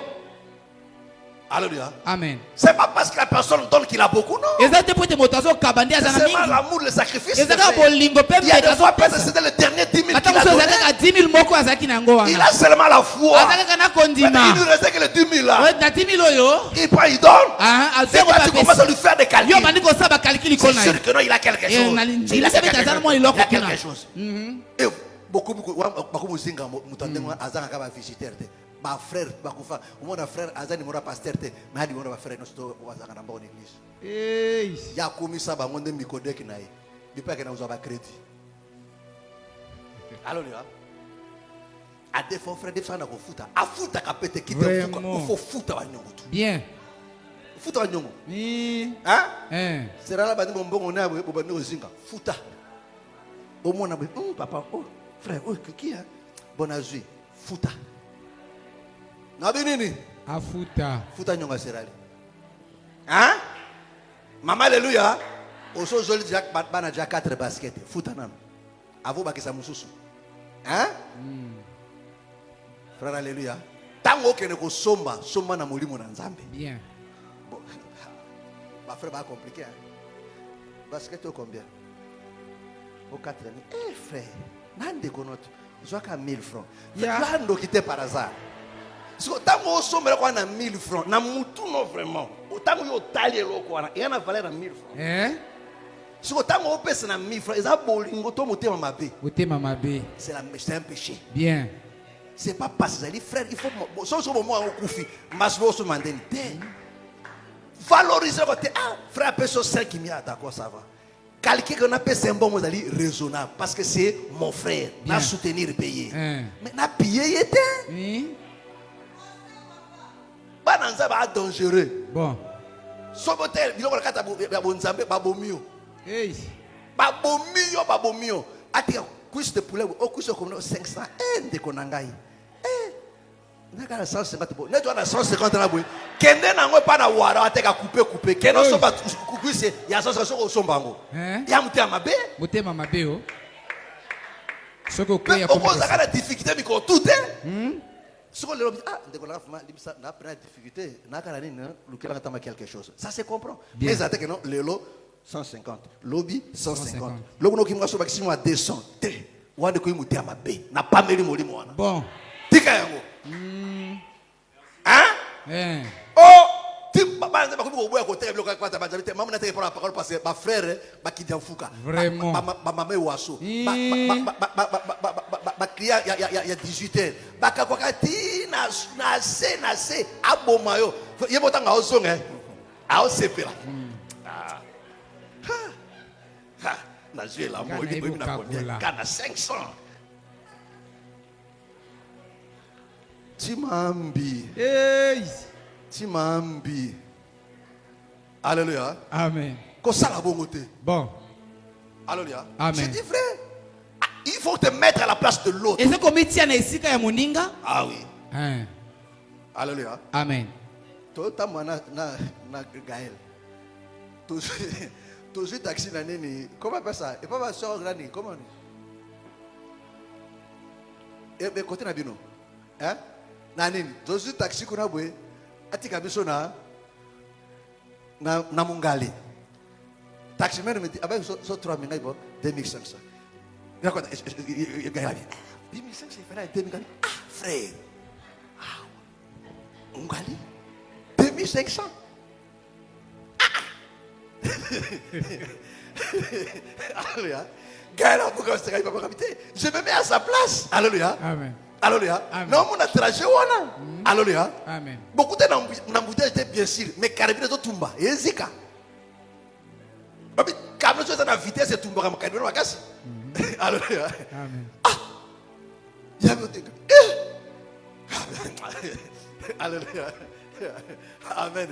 Alléluia. Amen. C'est pas parce que la personne donne qu'il a beaucoup, non. Ezate pote motazo kabandi C'est azana seulement mingi. l'amour, le sacrifice. Ezaka bolingo pe Il y a des fois, pesa. peut-être c'était le dernier 10 000 qu'il Ata a muso donné. ezaka 10 000 moko azaki nango Il wana. a seulement la foi. Azaka kana Mais kondima. il nous restait que les 10 000 là. Ouais, na 10 000 oyo. Il prend, il donne. Ah, C'est quand tu commences à lui faire des Yo calculs. mani ko saba calcul C'est kona. sûr que non, il a quelque chose. Il a quelque chose. Et beaucoup muzinga mutandengo azanga kaba visiteur te. Ba frère bakufa. Umona frère azani mora pasteur te. Mahadi mora ba frère no sto wazanga na mbona église. Ya komisa ba ngonde mikodeki na ye. Bipa kana uza ba crédit. Alléluia. A défaut frère défend na kofuta. Afuta kapete kite fuka. Il faut futa wa nyongo tu. Bien. Futa wa nyongo. Hein? Sera la bandi mbongo na bo bandi ozinga. Futa. Au moins papa, oh frère, oh qui a bon azui. Futa. Na binini? Afuta. Futa nyonga serali. Hein? Maman alléluia. Oso joli jak bana ja 4 basket. Futa nan. Avo bakisa mususu. Hein? Frère alléluia. Tango kene ko somba na molimo na nzambe. Bien. Bon. Ma frère va compliqué hein. Basket au combien? Au 4 ans. Eh frère, nande konoto. Zoaka 1000 francs. Ya ndo kité par hasard. So tango somba ko na 1000 francs. Na mutu non vraiment. Tango yo tali eloko wana. Ya na valeur na 1000 francs. Hein? So tango opesa na 1000 francs. Eza bolingo to motema mabe. Otema mabe. C'est un péché. Bien. C'est pas parce que frère, il faut so moment au koufi. Maslo so mandeni. Valoriser côté ah frère peso 5 000 d'accord ça va. Quelqu'un qu'on appelle c'est un bon mot raisonnable parce que c'est mon frère. Na soutenir payer. Mais na payer était. Oui. Bananza ba dangereux. Bon. Sobotel, biloko kata ba bonzambe ba bomio. Hey. Ba bomio. Atika cuisse de poulet au cuisse comme 500 de konangai. Nakala 150 bo. Ne tu as 150 na boy. Kende na ngo pa na wara ateka couper. Keno so ba cuisse ya 150 au sombango. Ya mutia mabe. Mutema mabe o. Soko kwa ya komisa. Okoza kana difficulté biko tout Soko le ah ndeko na fuma limsa na prendre difficulté nakala nini lukela ngata quelque chose. Ça se comprend. Mais ateka non lelo 150. Lobby 150. Logo no kimwa so bakisimo à 200. Wande ko imutia mabe. Na pameli molimo wana. Bon. Tika yango. Hein? Oh, tu papa nza bakomi ko boya ko tele bloka kwata ba jamite mamu na tele pour la parole parce que ma frère ba kidianfuka. Vraiment. Ba mama waso. Ba cria ya 18h. Ba kakwaka ti na se aboma yo. Ye botanga ozonga. A osepela. Na jouer la mo ibi na combien? Kana 500. Timambi. Hey. Timambi. Alléluia. Amen. Kosala bongote. Bon. Alléluia. Amen. Je dis frère, il faut te mettre à la place de l'autre. Est-ce que metia na esika ya moninga? Ah oui. Hein. Alléluia. Amen. Tota mwana na Gaël. Toujours taxi na nini. Comment appelle ça? Et pas ma soeur grandi. Comment on dit? Et côté na bino. Hein? Na nini? Toujours taxi kuna boy. Atika biso na mungali. Taxi man me dit avec so 3 minutes bon 2500. Il a quoi? 2500 il fallait 2000. Ah frère. Ah. Mungali 2500. Alléluia. Je me mets à sa place. Alléluia. Amen. Alléluia. Amen. Non, mon trajet, voilà. Alléluia. Amen. Beaucoup de n'embouteillage étaient bien sûr, mais carabine de Tumba. Et Zika. Quand nous sommes à la vitesse de Tumba, carabine de Makasi. Alléluia. Amen. Il y a Alléluia. Amen.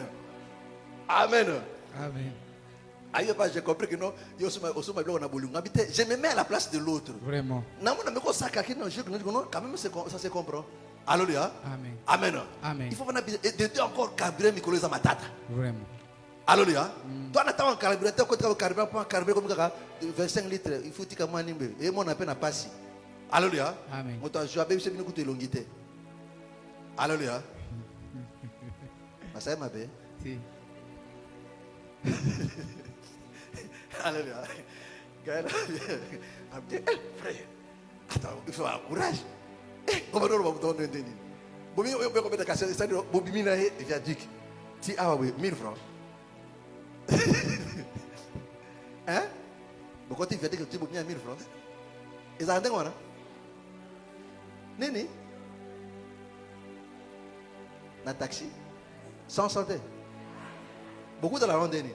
Amen. Amen. Aïe, j'ai compris que non, je me mets à la place de l'autre. Vraiment. Quand même, ça se comprend. Alléluia. Amen. Amen. Amen. Il faut encore carburer Nicolas Matata. Vraiment. Alléluia. Toi, on a carburateur, quand tu as carburé comme 25 litres, il faut que tu aies et mon appel n'a pas si. Alléluia. Amen. Je vais vous longuité. Alléluia. Ça m'a bé. Si. Alléluia. Gaël a dit, frère, attends, il faut avoir courage. On va nous donner un déni. Bon, on va mettre la cassette, c'est-à-dire, Bobimina et Viaduc. Si, ah oui, 1000 francs. Hein? Pourquoi tu fais que tu as 1000 francs? Ils ont quoi, non? Nini? Dans taxi? Sans santé? Beaucoup de la ronde, Nini.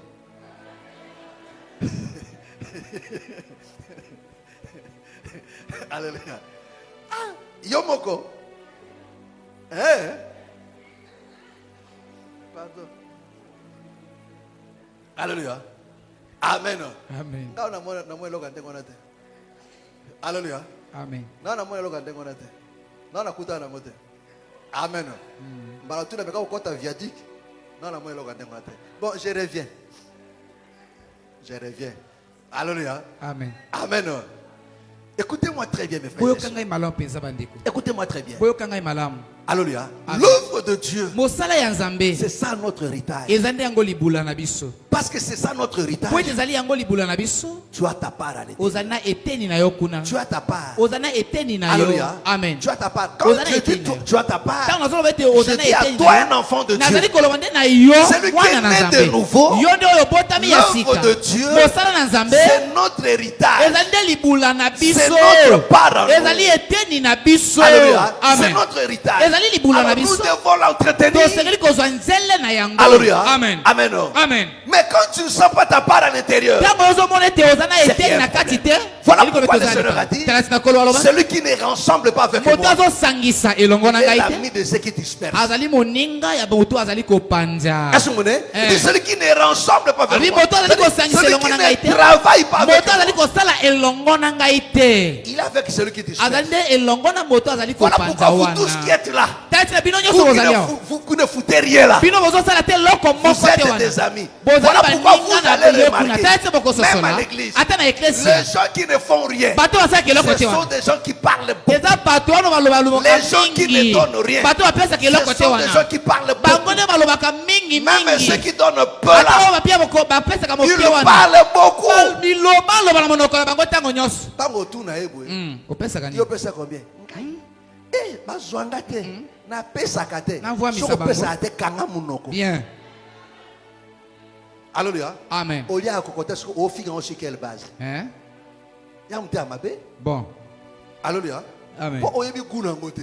Alléluia. Ah, Yomoko. Hein? Pardon. Alléluia. Amen. Amen. Alléluia. Amen. Amen. Bon, je reviens. Je reviens. Alléluia. Amen. Amen. Écoutez-moi très bien, mes frères. Boyo et sœurs. kanga malam peza bandeko. Écoutez-moi très bien. Boyo kanga malam. Alléluia. Amen. L'œuvre de Dieu, Mosala ya Nzambe. c'est ça notre héritage. Ezande yango libula na biso. Parce que c'est ça notre héritage. Po ezali yango libula na biso. Tu as ta part à l'éternel. Ozana eteni na yo kuna. Tu as ta part. Ozana eteni na yo. Alléluia. Amen. Tu as ta part. Quand Ozana je dis eteni. tu as ta part, Tant nazo bete je ozana dis à eteni. toi un enfant de Dieu. Nazali kolobande na yo. Celui qui Wana est na né Nzambe. de nouveau, Yo nde oyo botami ya sika. l'œuvre de Dieu, Mosala na Nzambe. c'est notre héritage. Ezali nde libula na biso. C'est notre part en nous. Ezali eteni na biso. Alléluia. C'est Amen. notre héritage. Ezali libula na Alors nous biso. devons l'entretenir. Tosengeli kozwa nzele na yango. Alléluia. Amen. Amen. Amen. Mais quand tu ne sens pas ta part à l'intérieur, Ntango ozomona ete ozana C'est eteni bien na un kati te. voilà ezali pourquoi koleka le ozali Seigneur pa. a dit, Talati na kolo aloba. celui qui ne ressemble pas avec Moto moi azosangisa elongo na est ngai l'ami te. de ceux qui dispersent. Azali moninga ya moto azali kopanza. Est-ce que vous comprenez? Il dit, celui qui ne ressemble pas avec Abi moi, moto azali kosangisa celui elongo qui na ngai te. ne travaille pas avec Moto azali moi, kosala elongo na ngai te. il est avec celui qui disperse. Azali nde elongo na moto azali Voilà kopanza pourquoi vous wana. tous qui êtes là, Talati na bino vous nyonso qui bozali ne, awa. vous ne foutez rien là, Bino bozosala te loko vous moko te êtes wana. des amis. Bozali Voilà pourquoi vous baninga na allez boye kuna. remarquer, Talati même bokososola. à l'église, Ata na les eklesia. gens qui ne font rien, Bato basalaka eloko ce te sont wana. des gens qui parlent beaucoup. Eza bato wana balobaka Les gens qui mingi. ne donnent rien, Bato bapesaka ce eloko te sont des gens wana. qui parlent Bango beaucoup. nde balobaka mingi Même ceux mingi. qui donnent peu Ata là, oyo bapia bapesaka ils moke wana. parlent beaucoup. Biloba aloba na monoko na bango ntango nyonso. Tango tu na ebo, Opesaka yo nini? pesa combien? Eh, bazwanga te. Na pesa kate. Na voix Soko misa bango. pesa te kanga munoko. Bien. Alléluia. Amen. Olia akokote soko ofinga aussi quelle base? Hein? Ya mte amabe? Bon. Alléluia. Amen. Po oyebi kuna ngote.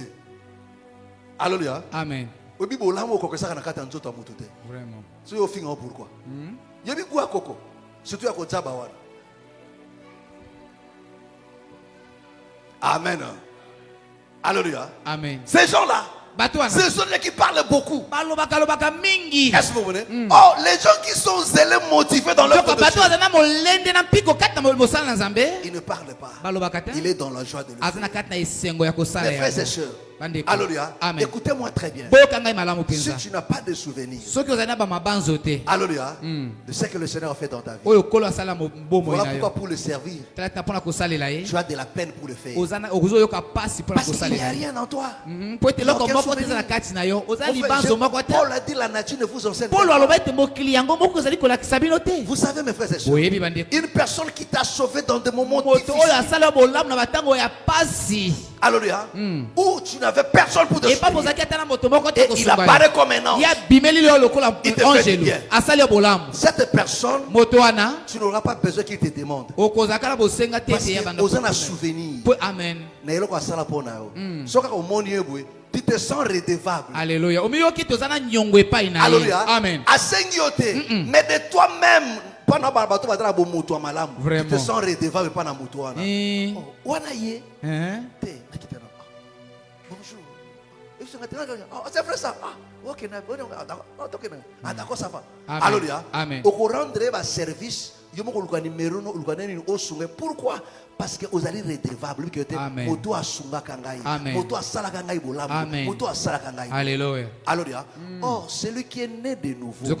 Alléluia. Amen. Oyebi bolamo kokosaka na kata nzoto amutu te. Vraiment. So yo finga pourquoi? Yebi kwa koko. Surtout ya kotsaba wana. Amen. Alléluia. Amen. Ces gens-là, Bato wana. ce sont les qui parlent beaucoup. Balobaka mingi. Est-ce que vous comprenez? Oh, les gens qui sont zélés, motivés dans leur Joko de bato Dieu, azana molende na mpiko kati na mosala na Nzambe. ils ne parlent pas. Balobaka te. Il est dans la joie de le faire. Azana kati na esengo ya kosala Mes frères et yango. sœurs, Bandeko. alléluia. Amen. Écoutez-moi très bien. Boyoka ngai malamu Si penza. tu n'as pas de souvenirs, Soki ozali na bamabanzo te. alléluia, de ce que le Seigneur a fait dans ta vie, Oyo kolo asala bomoi voilà na pourquoi yo. pour le servir, Talati na mpona kosalela ye. tu as de la peine pour le faire. Ozana okozoyoka pasi mpona Parce qu'il n'y a kosalela ye. rien en toi. Po ete eloko Aucun moko te souvenir. eza na kati na yo. Oza En fait, libanzo moko te. Paul a dit la nature ne vous enseigne Polo pas. aloba ete mokili yango moko ezali kolakisa bino te. Vous savez, mes frères et sœurs, Boyebi bandeko. une personne qui t'a sauvé dans des moments Moto oyo difficiles, asala bolamu na batango ya pasi. alléluia, où tu n'avais personne pour te Epa soutenir, bozalaki ata na moto moko te et il kosunga apparaît comme un ange. ya bimeli lio lokola Il te fait du angelu bien. asali yo bolamu. Cette personne, Moto wana tu n'auras pas besoin qu'il te demande. okozalaka na bosenga te Parce ete ya que banda aux un kokuna. souvenir, Po amen. na eloko asala pona yo. Soka ko moni yebwe, tu te sens redevable. Alléluia. Omiyoki toza na nyongo epai na ye. Alléluia. Amen. Asengi yo te, mais de toi-même, pendant bato bazala bo mutu wa malamu, tu te Vraiment. sens redevable pendant mutu wana. Eh, Oh, wana ye, hein? te, nakitana. Bonjour. Et je me oh, c'est vrai ça. Ah, ok, d'accord, d'accord, ça va. Amen. Alléluia. Amen. Au rendre ba service, Pourquoi? Parce que vous allez redevable. Amen. Moto a sunga kangai. Moto a sala kangai bolam. Moto a sala kangai. Alléluia. Alléluia. Oh, celui qui est né de nouveau.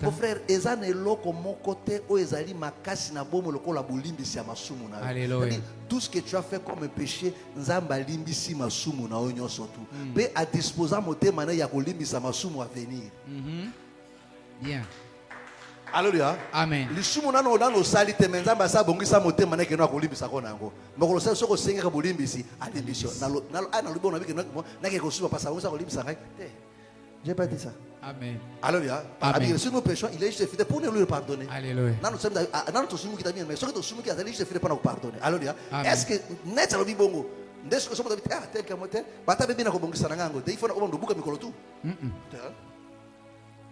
Mon frère, ezan eloko mon côté o ezali makasi na bomo lokola bolimbisi ya masumu na. Alléluia. Tout ce que tu as fait comme péché, nzamba limbisi masumu na onyo sotu. Pe a disposer motema na ya kolimbisa masumu à venir. Bien. Alléluia. Amen. Lisumu nano nano sali te menzamba sa bongisa motema na keno akolimbisa ko nango. Mokolo sa soko senga bolimbisi alimbisi. Nalo ana lubo na bikeno na ke kosuba pasa onsa kolimbisa ngai. J'ai pas dit ça. Amen. Alléluia. Amen. Si nous péchons, il est juste fidèle pour nous le pardonner. Alléluia. Nano to sumu kita bien, mais ce que to sumu kita est juste fidèle pour nous pardonner. Alléluia. Amen. Est-ce que net lo bibongo? Ndesko somo David tel que motel, bata bebe na ko bongisa nango. Te ifona obo buka mikolo tu.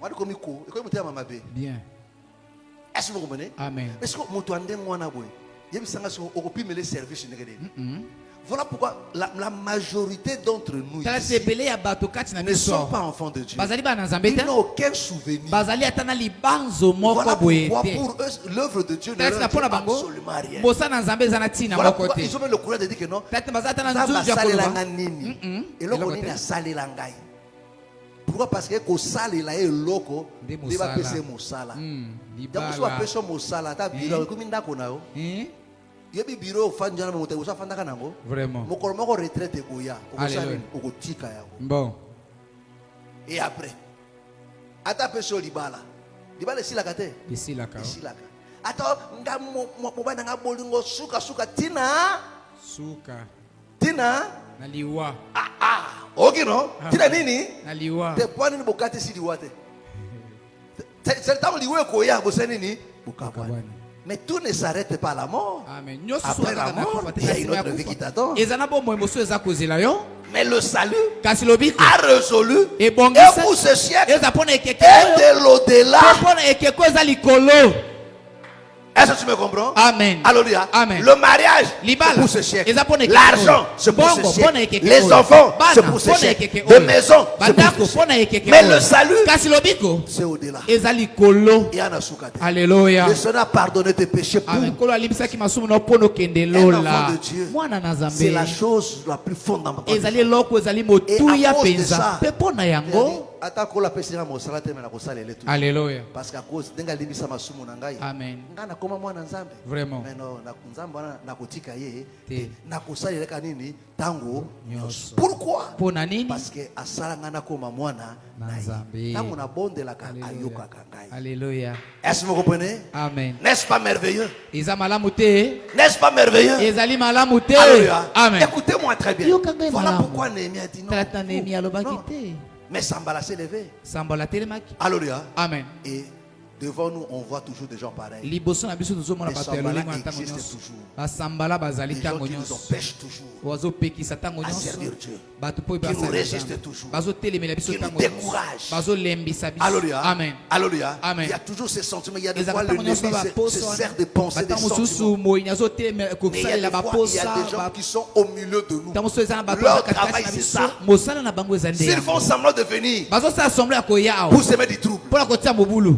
Wadi ko miko, ko motel mama be. Bien. Est-ce que vous comprenez? Amen. Est-ce que moto ande mwana boy? Yebi sanga so okopi les services ngede. Voilà pourquoi la majorité d'entre nous ici ne sont pas enfants de Dieu. Ils n'ont aucun souvenir. Voilà pourquoi pour eux, l'œuvre de Dieu ne leur dit absolument rien. Voilà pourquoi ils ont même le courage de dire que non. Pourquoi? Parce que au sale il a loco, il va passer mosala. Donc si on pêche mosala, ta biro comme inda konao. Yebi biro fanja na mote usa fanda kanango. Vraiment. Mokolo moko retraite koya, okosali okotika yako. Bon. Et après, ata peso libala. Libala sila kate. Sila ka. Sila ka. Ata nga mo bana nga bolingo suka tina. Suka. Tina na liwa. Okay no? Tina nini? Na liwa. Te pwani ni bokate si liwate. C'est temps liwe koya boseni ni bukabwani. Mais tout ne s'arrête pas à la mort. Amen. Après la mort, il y a une autre vie qui t'attend. Mais le salut a résolu et pour ce siècle et de l'au-delà. Est-ce que tu me comprends? Amen. Alléluia. Amen. Le mariage, c'est pour ce siècle. L'argent, c'est pour ce siècle. Les enfants, c'est pour ce siècle. Les maisons, c'est pour ce siècle. Mais le salut, c'est au-delà. Alléluia. Le Seigneur a pardonné tes péchés pour un enfant de Dieu. C'est la chose la plus fondamentale. Et à cause de ça, Alléluia. parce qu'à cause de Amen. Vraiment. Pourquoi? Parce que Alléluia. Est-ce que vous comprenez? Amen. N'est-ce pas merveilleux? N'est-ce pas merveilleux? Alléluia. Amen. Écoutez-moi très bien. Voilà pourquoi Néhémie a dit non. Mais Sambala s'est levé. Alléluia. Amen. Et devant nous, on voit toujours des gens pareils. Les Sambala existent toujours. Des gens qui nous empêchent toujours à servir Dieu. Qui nous résistent toujours. Qui nous découragent. Alléluia. Amen. Alléluia. Amen. Il y a toujours ces sentiments. Il y a des fois l'ennemi se sert de penser des sentiments. Mais il y a des fois, il y a des gens qui sont au milieu de nous. Leur travail, c'est ça. S'ils font semblant de venir pour semer du trouble.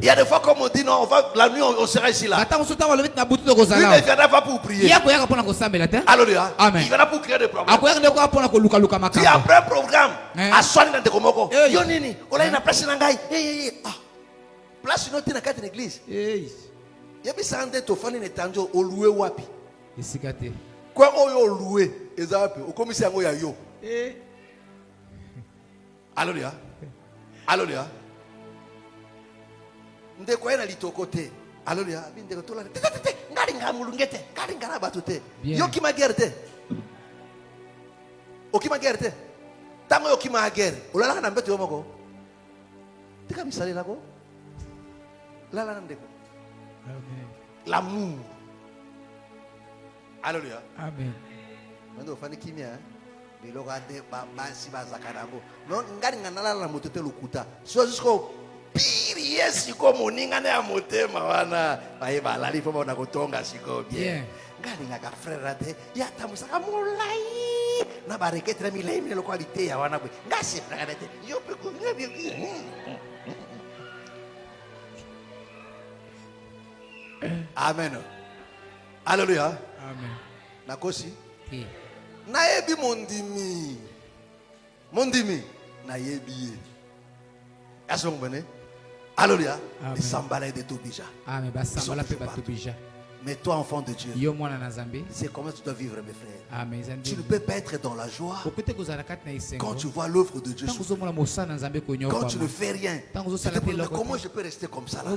Il y a des fois, comme on dit, non, la nuit, on sera ici là. Lui ne viendra pas pour prier. Alléluia. Amen. Il viendra pour créer des problèmes. Si après un programme, à soigner dans tes komoko, yonini, on a une place dans Gaï. Place une autre dans l'église. Il y a des gens qui ont fait des gens au loué wapi. Quoi, on a loué, au commissaire, on a yo. Alléluia. Alléluia. Ndeko na litokote. Alléluia. Bindeko tola. Ngaringa mulungete. Ngaringa na batute. Yo ki magerte. Oki magerte. Tango yo ki magere. Olala na mbeto yomoko. Tika misale lako. Lala na ndeko. Amen. L'amour. Alléluia. Amen. Mendo fani kimia. Biloko ande basi bazakarango. Non ngaringa nalala na motete lukuta. So jusqu'au piri siko moninga na motema wana baye balali fo bona kotonga siko bien ngalinga ka frère te ya tamusaka molai na bareketra milai mile qualité ya wana bwe ngasi frère te yo pe ko ngabi. Amen. Alléluia. Amen. Nakosi. Eh. Nayebi mondimi. Mondimi. Nayebi. Est-ce que vous comprenez? Alléluia. Amen. Les sambalais de Tobija. Amen. Basambala pe batubija. Mais toi, enfant de Dieu, Yo mwana na Nzambe. c'est comment tu dois vivre, mes frères. Amen. Tu ne peux pas être dans la joie Okute kozala kati na isengo. quand tu vois l'œuvre de Dieu Tango souffrir. zomona mosala na Nzambe konyoka. Quand tu ne fais rien, Tango tu te zosala te demandes, mais loko. comment je peux rester comme ça là?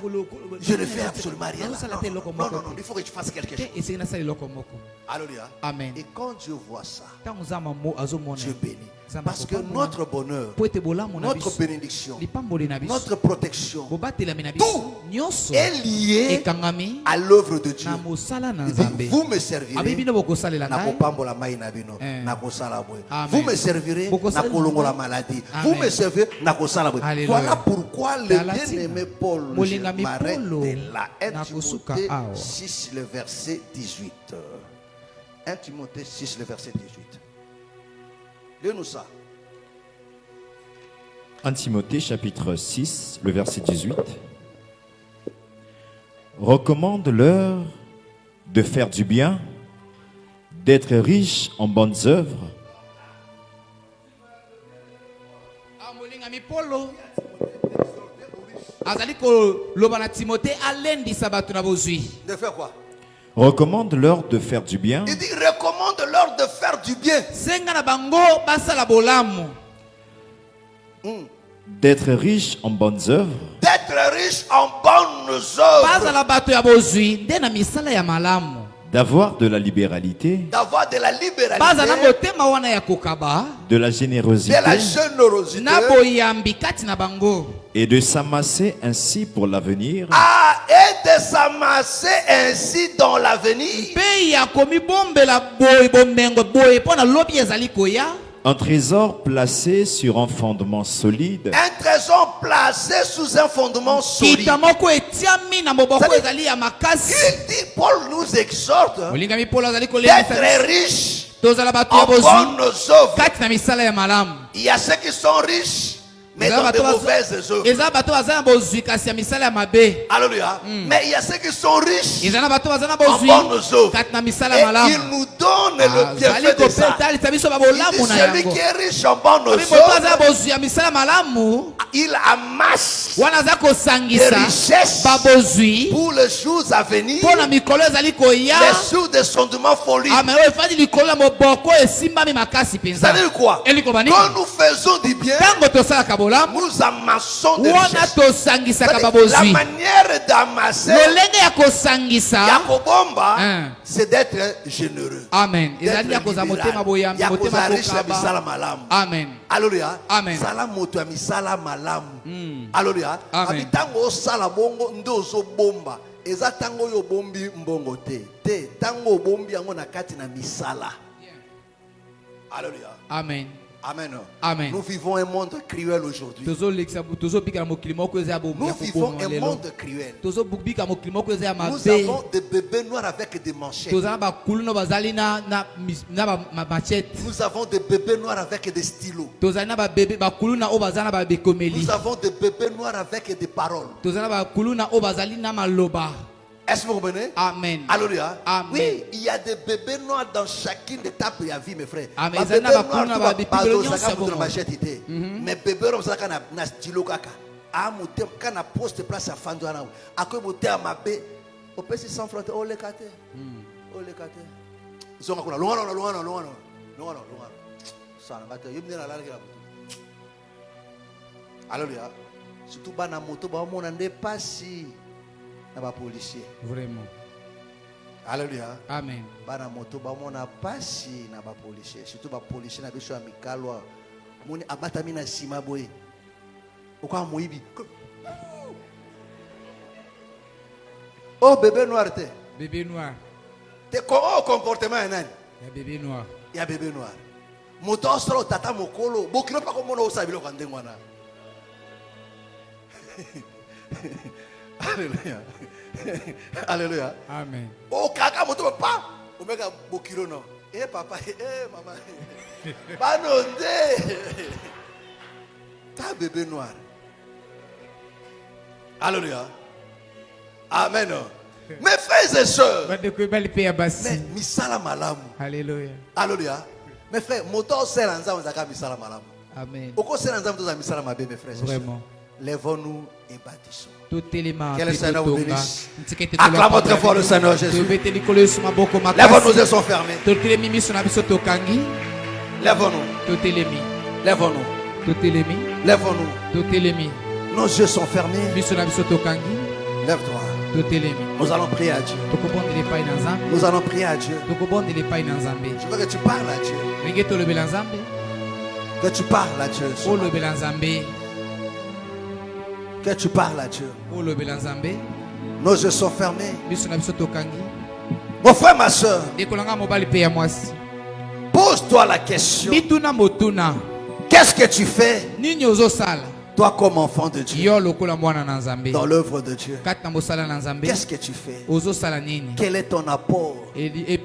Je ne fais absolument rien. Là. Zosala te loko Non, non, moko. non, il faut que tu fasses quelque Te chose. esengeli nasala eloko moko. Alléluia. Amen. Et quand Dieu voit ça, Tango zama mo azomona. Dieu bénit. Zamba Parce que kopambola. notre bonheur, Po ete bolamu na notre biso. bénédiction, Lipamboli na biso. notre protection Bobatela na biso. Tout Nyonso. est lié Ekangami à l'œuvre de Dieu. na mosala na Il dit, Nzambe. vous me servirez. Abi bino bokosalela Na ngai. kopambola mai na bino, Eh. na kosala boye. Amen. Vous me servirez, Bokosala na kolongola ngai. maladie. Amen. Vous me servirez, na kosala boye. Alléluia. Voilà pourquoi le Galatia. bien-aimé Paul, je Molingami m'arrête Paulo, là. 1 na kosuka Timothée awa. 6, le verset 18. 1 Timothée 6, le verset 18. Lis-nous ça. 1 Timothée chapitre 6, le verset 18. Recommande-leur de faire du bien, d'être riche en bonnes œuvres, Molingami Paulo. Azali koloba na Timothée alendisa bato na bozwi. De faire quoi? recommande-leur de faire du bien, Il dit, recommande-leur de faire du bien. Senga na bango basala bolamu. d'être riche en bonnes œuvres, D'être riche en bonnes œuvres. Bazala bato ya bozwi nde na misala ya malamu. d'avoir de la libéralité, D'avoir de la Bazala libéralité, motema wana ya kokaba. de la de générosité la générosité. Na boyambi kati na bango. et de s'amasser ainsi pour l'avenir, Et de s'amasser ainsi dans l'avenir. Pe ya komi bombela boy bomengo boy pona lobi ezali koya. un trésor placé sur un fondement solide, Un trésor placé sous un fondement solide. Kita moko etiami na moboko ezali ya makasi. Il dit, Paul nous exhorte Molingami Paulo azali kolendisa d'être riche tozala bato ya en bozwi bonnes œuvres. kati na misala ya malamu. Il y a ceux qui sont riches, mais Eza dans de bato bazo- mauvaises œuvres. eza bato baza na bozwi kasi ya misala ya mabe. Alléluia. Mais il y a ceux qui sont riches Eza na bato baza na en bozwi bonnes œuvres. kati na misala Et ya malamu. il nous donne le bienfait Azali de ça. kopetalisa biso Il dit, babolamu na celui yango. qui est riche en bonnes Abi moto aza na œuvres, bozwi ya misala ya malamu il amasse wana aza des kosangisa richesses babozwi pour les jours à venir, mpo na mikolo ezali koya. les jours de sondement folie. Ame oyo efandi likolo ya moboko esimbami makasi mpenza. C'est-à-dire quoi? Eli koloba nini? Quand nous faisons du bien, Ntango tosalaka bolamu nous amassons des wana richesses. tosangisaka La babozwi. manière d'amasser Lolenge ya kosangisa. Yakobomba, Hein. c'est d'être généreux. Amen. D'être Ezali ya kozala motema libéral. boyambi Ya motema kozala riche na misala kokaba. malamu. Amen. Alléluia. Amen. Sala moto ya misala malamu. Alléluia. Amen. Abi tango osala bongo nde ozobomba. Eza tango oyo bombi mbongo te. Te tango bombi yango na kati na misala. Alléluia. Amen. Amen. Amen. Nous vivons un monde cruel aujourd'hui. tozobika na mokili moko eza ya Nous vivons un lelo. monde cruel. Tozobika mokili moko eza ya Nous mabe. avons des bébés noirs avec des manchettes. Toza na bakulu no bazali na machete. Nous avons des bébés noirs avec des stylos. Tozali na babebe bakulu na oyo baza na babekomeli. Nous avons des bébés noirs avec des paroles. Toza na bakulu na oyo bazali na maloba. Est-ce que vous comprenez? Amen. Alléluia. Amen. Oui, il y a des bébés noirs dans chacune des étapes de la vie, mes frères. Amen. Ma Ezali bébé na bakulu na noir, babipibelo tu vas nyonso pas ya dans bongo. machette ité. Mais bébé noir, ça na stylo kaka. Ah, mon thème, quand na poste place à fando na. À quoi mon thème ma bé? Au PC sans frontières, oh les kate. Oh les kate. Zonga kuna, loin. Ça na bate, yum na la la. Alléluia. Surtout bana moto ba mon ande pasi na ba policier. Vraiment. Alléluia. Amen. Bana moto ba mona pasi na ba policier, surtout ba policier na biso ya mikalwa. Moni abatami na sima boye. Okwa moyibi. Oh bébé noir te. Bébé noir. Te oh comportement ya nani? Ya bébé noir. Ya bébé noir. Moto osro tata mokolo, bokilo pa ko mona osabilo kwa ndengwana. Alléluia. Alléluia. Amen. Oh kaka moto pa omeka bokilo no. Eh papa, eh maman. Banonde. Ta bébé noir. Alléluia. Amen. Mes frères et sœurs, bandeko ebali mpe ya basi. mais misala malamu. Alléluia. Alléluia. Mes frères, moto sera nzambe zaka misala malamu. Amen. Oko sera nzambe toza misala mabe, mes frères et sœurs. Vraiment. Lèvons-nous et bâtissons. Totelema Que le mpe Seigneur vous totonga. bénisse. Ntikete Acclamons tolapa très fort le Seigneur Jésus. tobete likolo yesu maboko Lèvons nos makasi. yeux sont fermés. Totelemi miso na biso tokangi. Lèvons-nous. Totelemi. Lèvons-nous. Totelemi. Lèvons-nous. Totelemi. Nos yeux sont fermés. Miso na biso tokangi. Lève-toi. Totelemi. Nous allons prier à Dieu. Tokobondela epai na nzambe. Nous allons prier à Dieu. Tokobondela epai na nzambe. Je veux que tu parles à Dieu. Ndenge tolobela nzambe. Que tu parles à Dieu. Olobela nzambe. Que tu parles à Dieu. Olobela nzambe. Nos yeux sont fermés. Miso na biso tokangi. Mon frère, ma soeur, Ndeko na nga mobali mpe ya mwasi. pose-toi la question. Bituna motuna. Qu'est-ce que tu fais, Nini ozosala? toi, comme enfant de Dieu, Yo lokola mwana na nzambe. dans l'œuvre de Dieu? Kati na mosala na nzambe. Qu'est-ce que tu fais? Ozosala nini? Quel est ton apport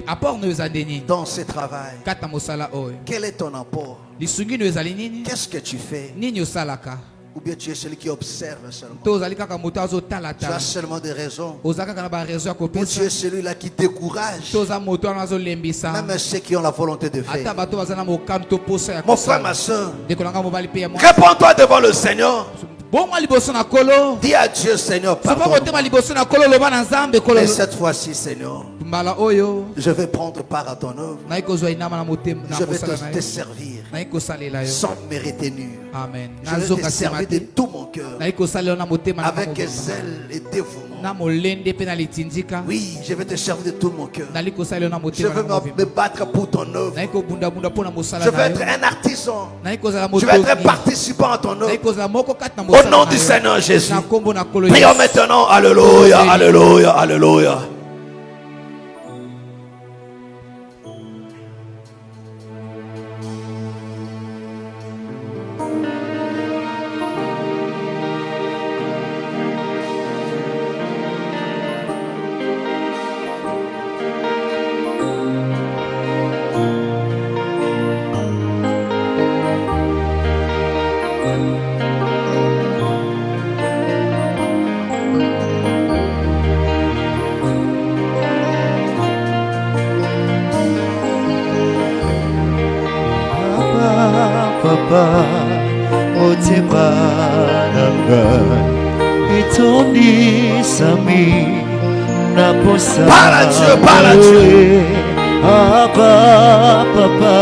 Apport no ezali nini? dans ce travail? Kati na mosala oyo. Quel est ton apport? Lisungi no ezali nini? Qu'est-ce que tu fais? Nini osalaka? Ou bien tu es celui qui observe seulement? To ozali kaka moto azotala Tu as tala. seulement des raisons. Oza kaka na ba raison ya Ou tu kopesa. es celui-là qui décourage To oza moto wana azolembisa. même ceux qui ont la volonté de Ata faire. bato baza na mokano to posa ya Mon frère, kosala. ma soeur, Ndeko na nga mobali mpe ya mwasi. réponds-toi devant le Seigneur. Bongo liboso na kolo. Dis à Dieu, Seigneur, Sopa pardonne. kotema liboso na kolo loba na nzambe kolo. Et cette fois-ci, Seigneur, Mbala oyo. je vais prendre part à ton œuvre. Nayi kozwa inama na motema na Je vais mosala na te yo. servir Nayi kosalela yo. sans me retenir. Amen. Je vais te Nazoka sema servir de te. tout mon cœur, Nayi kosalela na motema na avec mobimba. zèle et dévouement. Na molende pe na litindika. Oui, je vais te servir de tout mon cœur. Nali kosalela na Je motema veux na mobimba. me battre pour ton œuvre. Nayi kobunda-bunda mpo na mosala Je na veux yo. être un artisan. Nayi kozala Je vais être un motoki. participant à ton Nayi œuvre. kozala moko kati na Au mosala nom na du yo. Seigneur Jésus. Na kombo na kolo Prions Yesu. maintenant. Alléluia, alléluia, alléluia. Papa, motema nanga etondi sami na posa. Parle à Dieu, parle à Dieu. Abba, papa,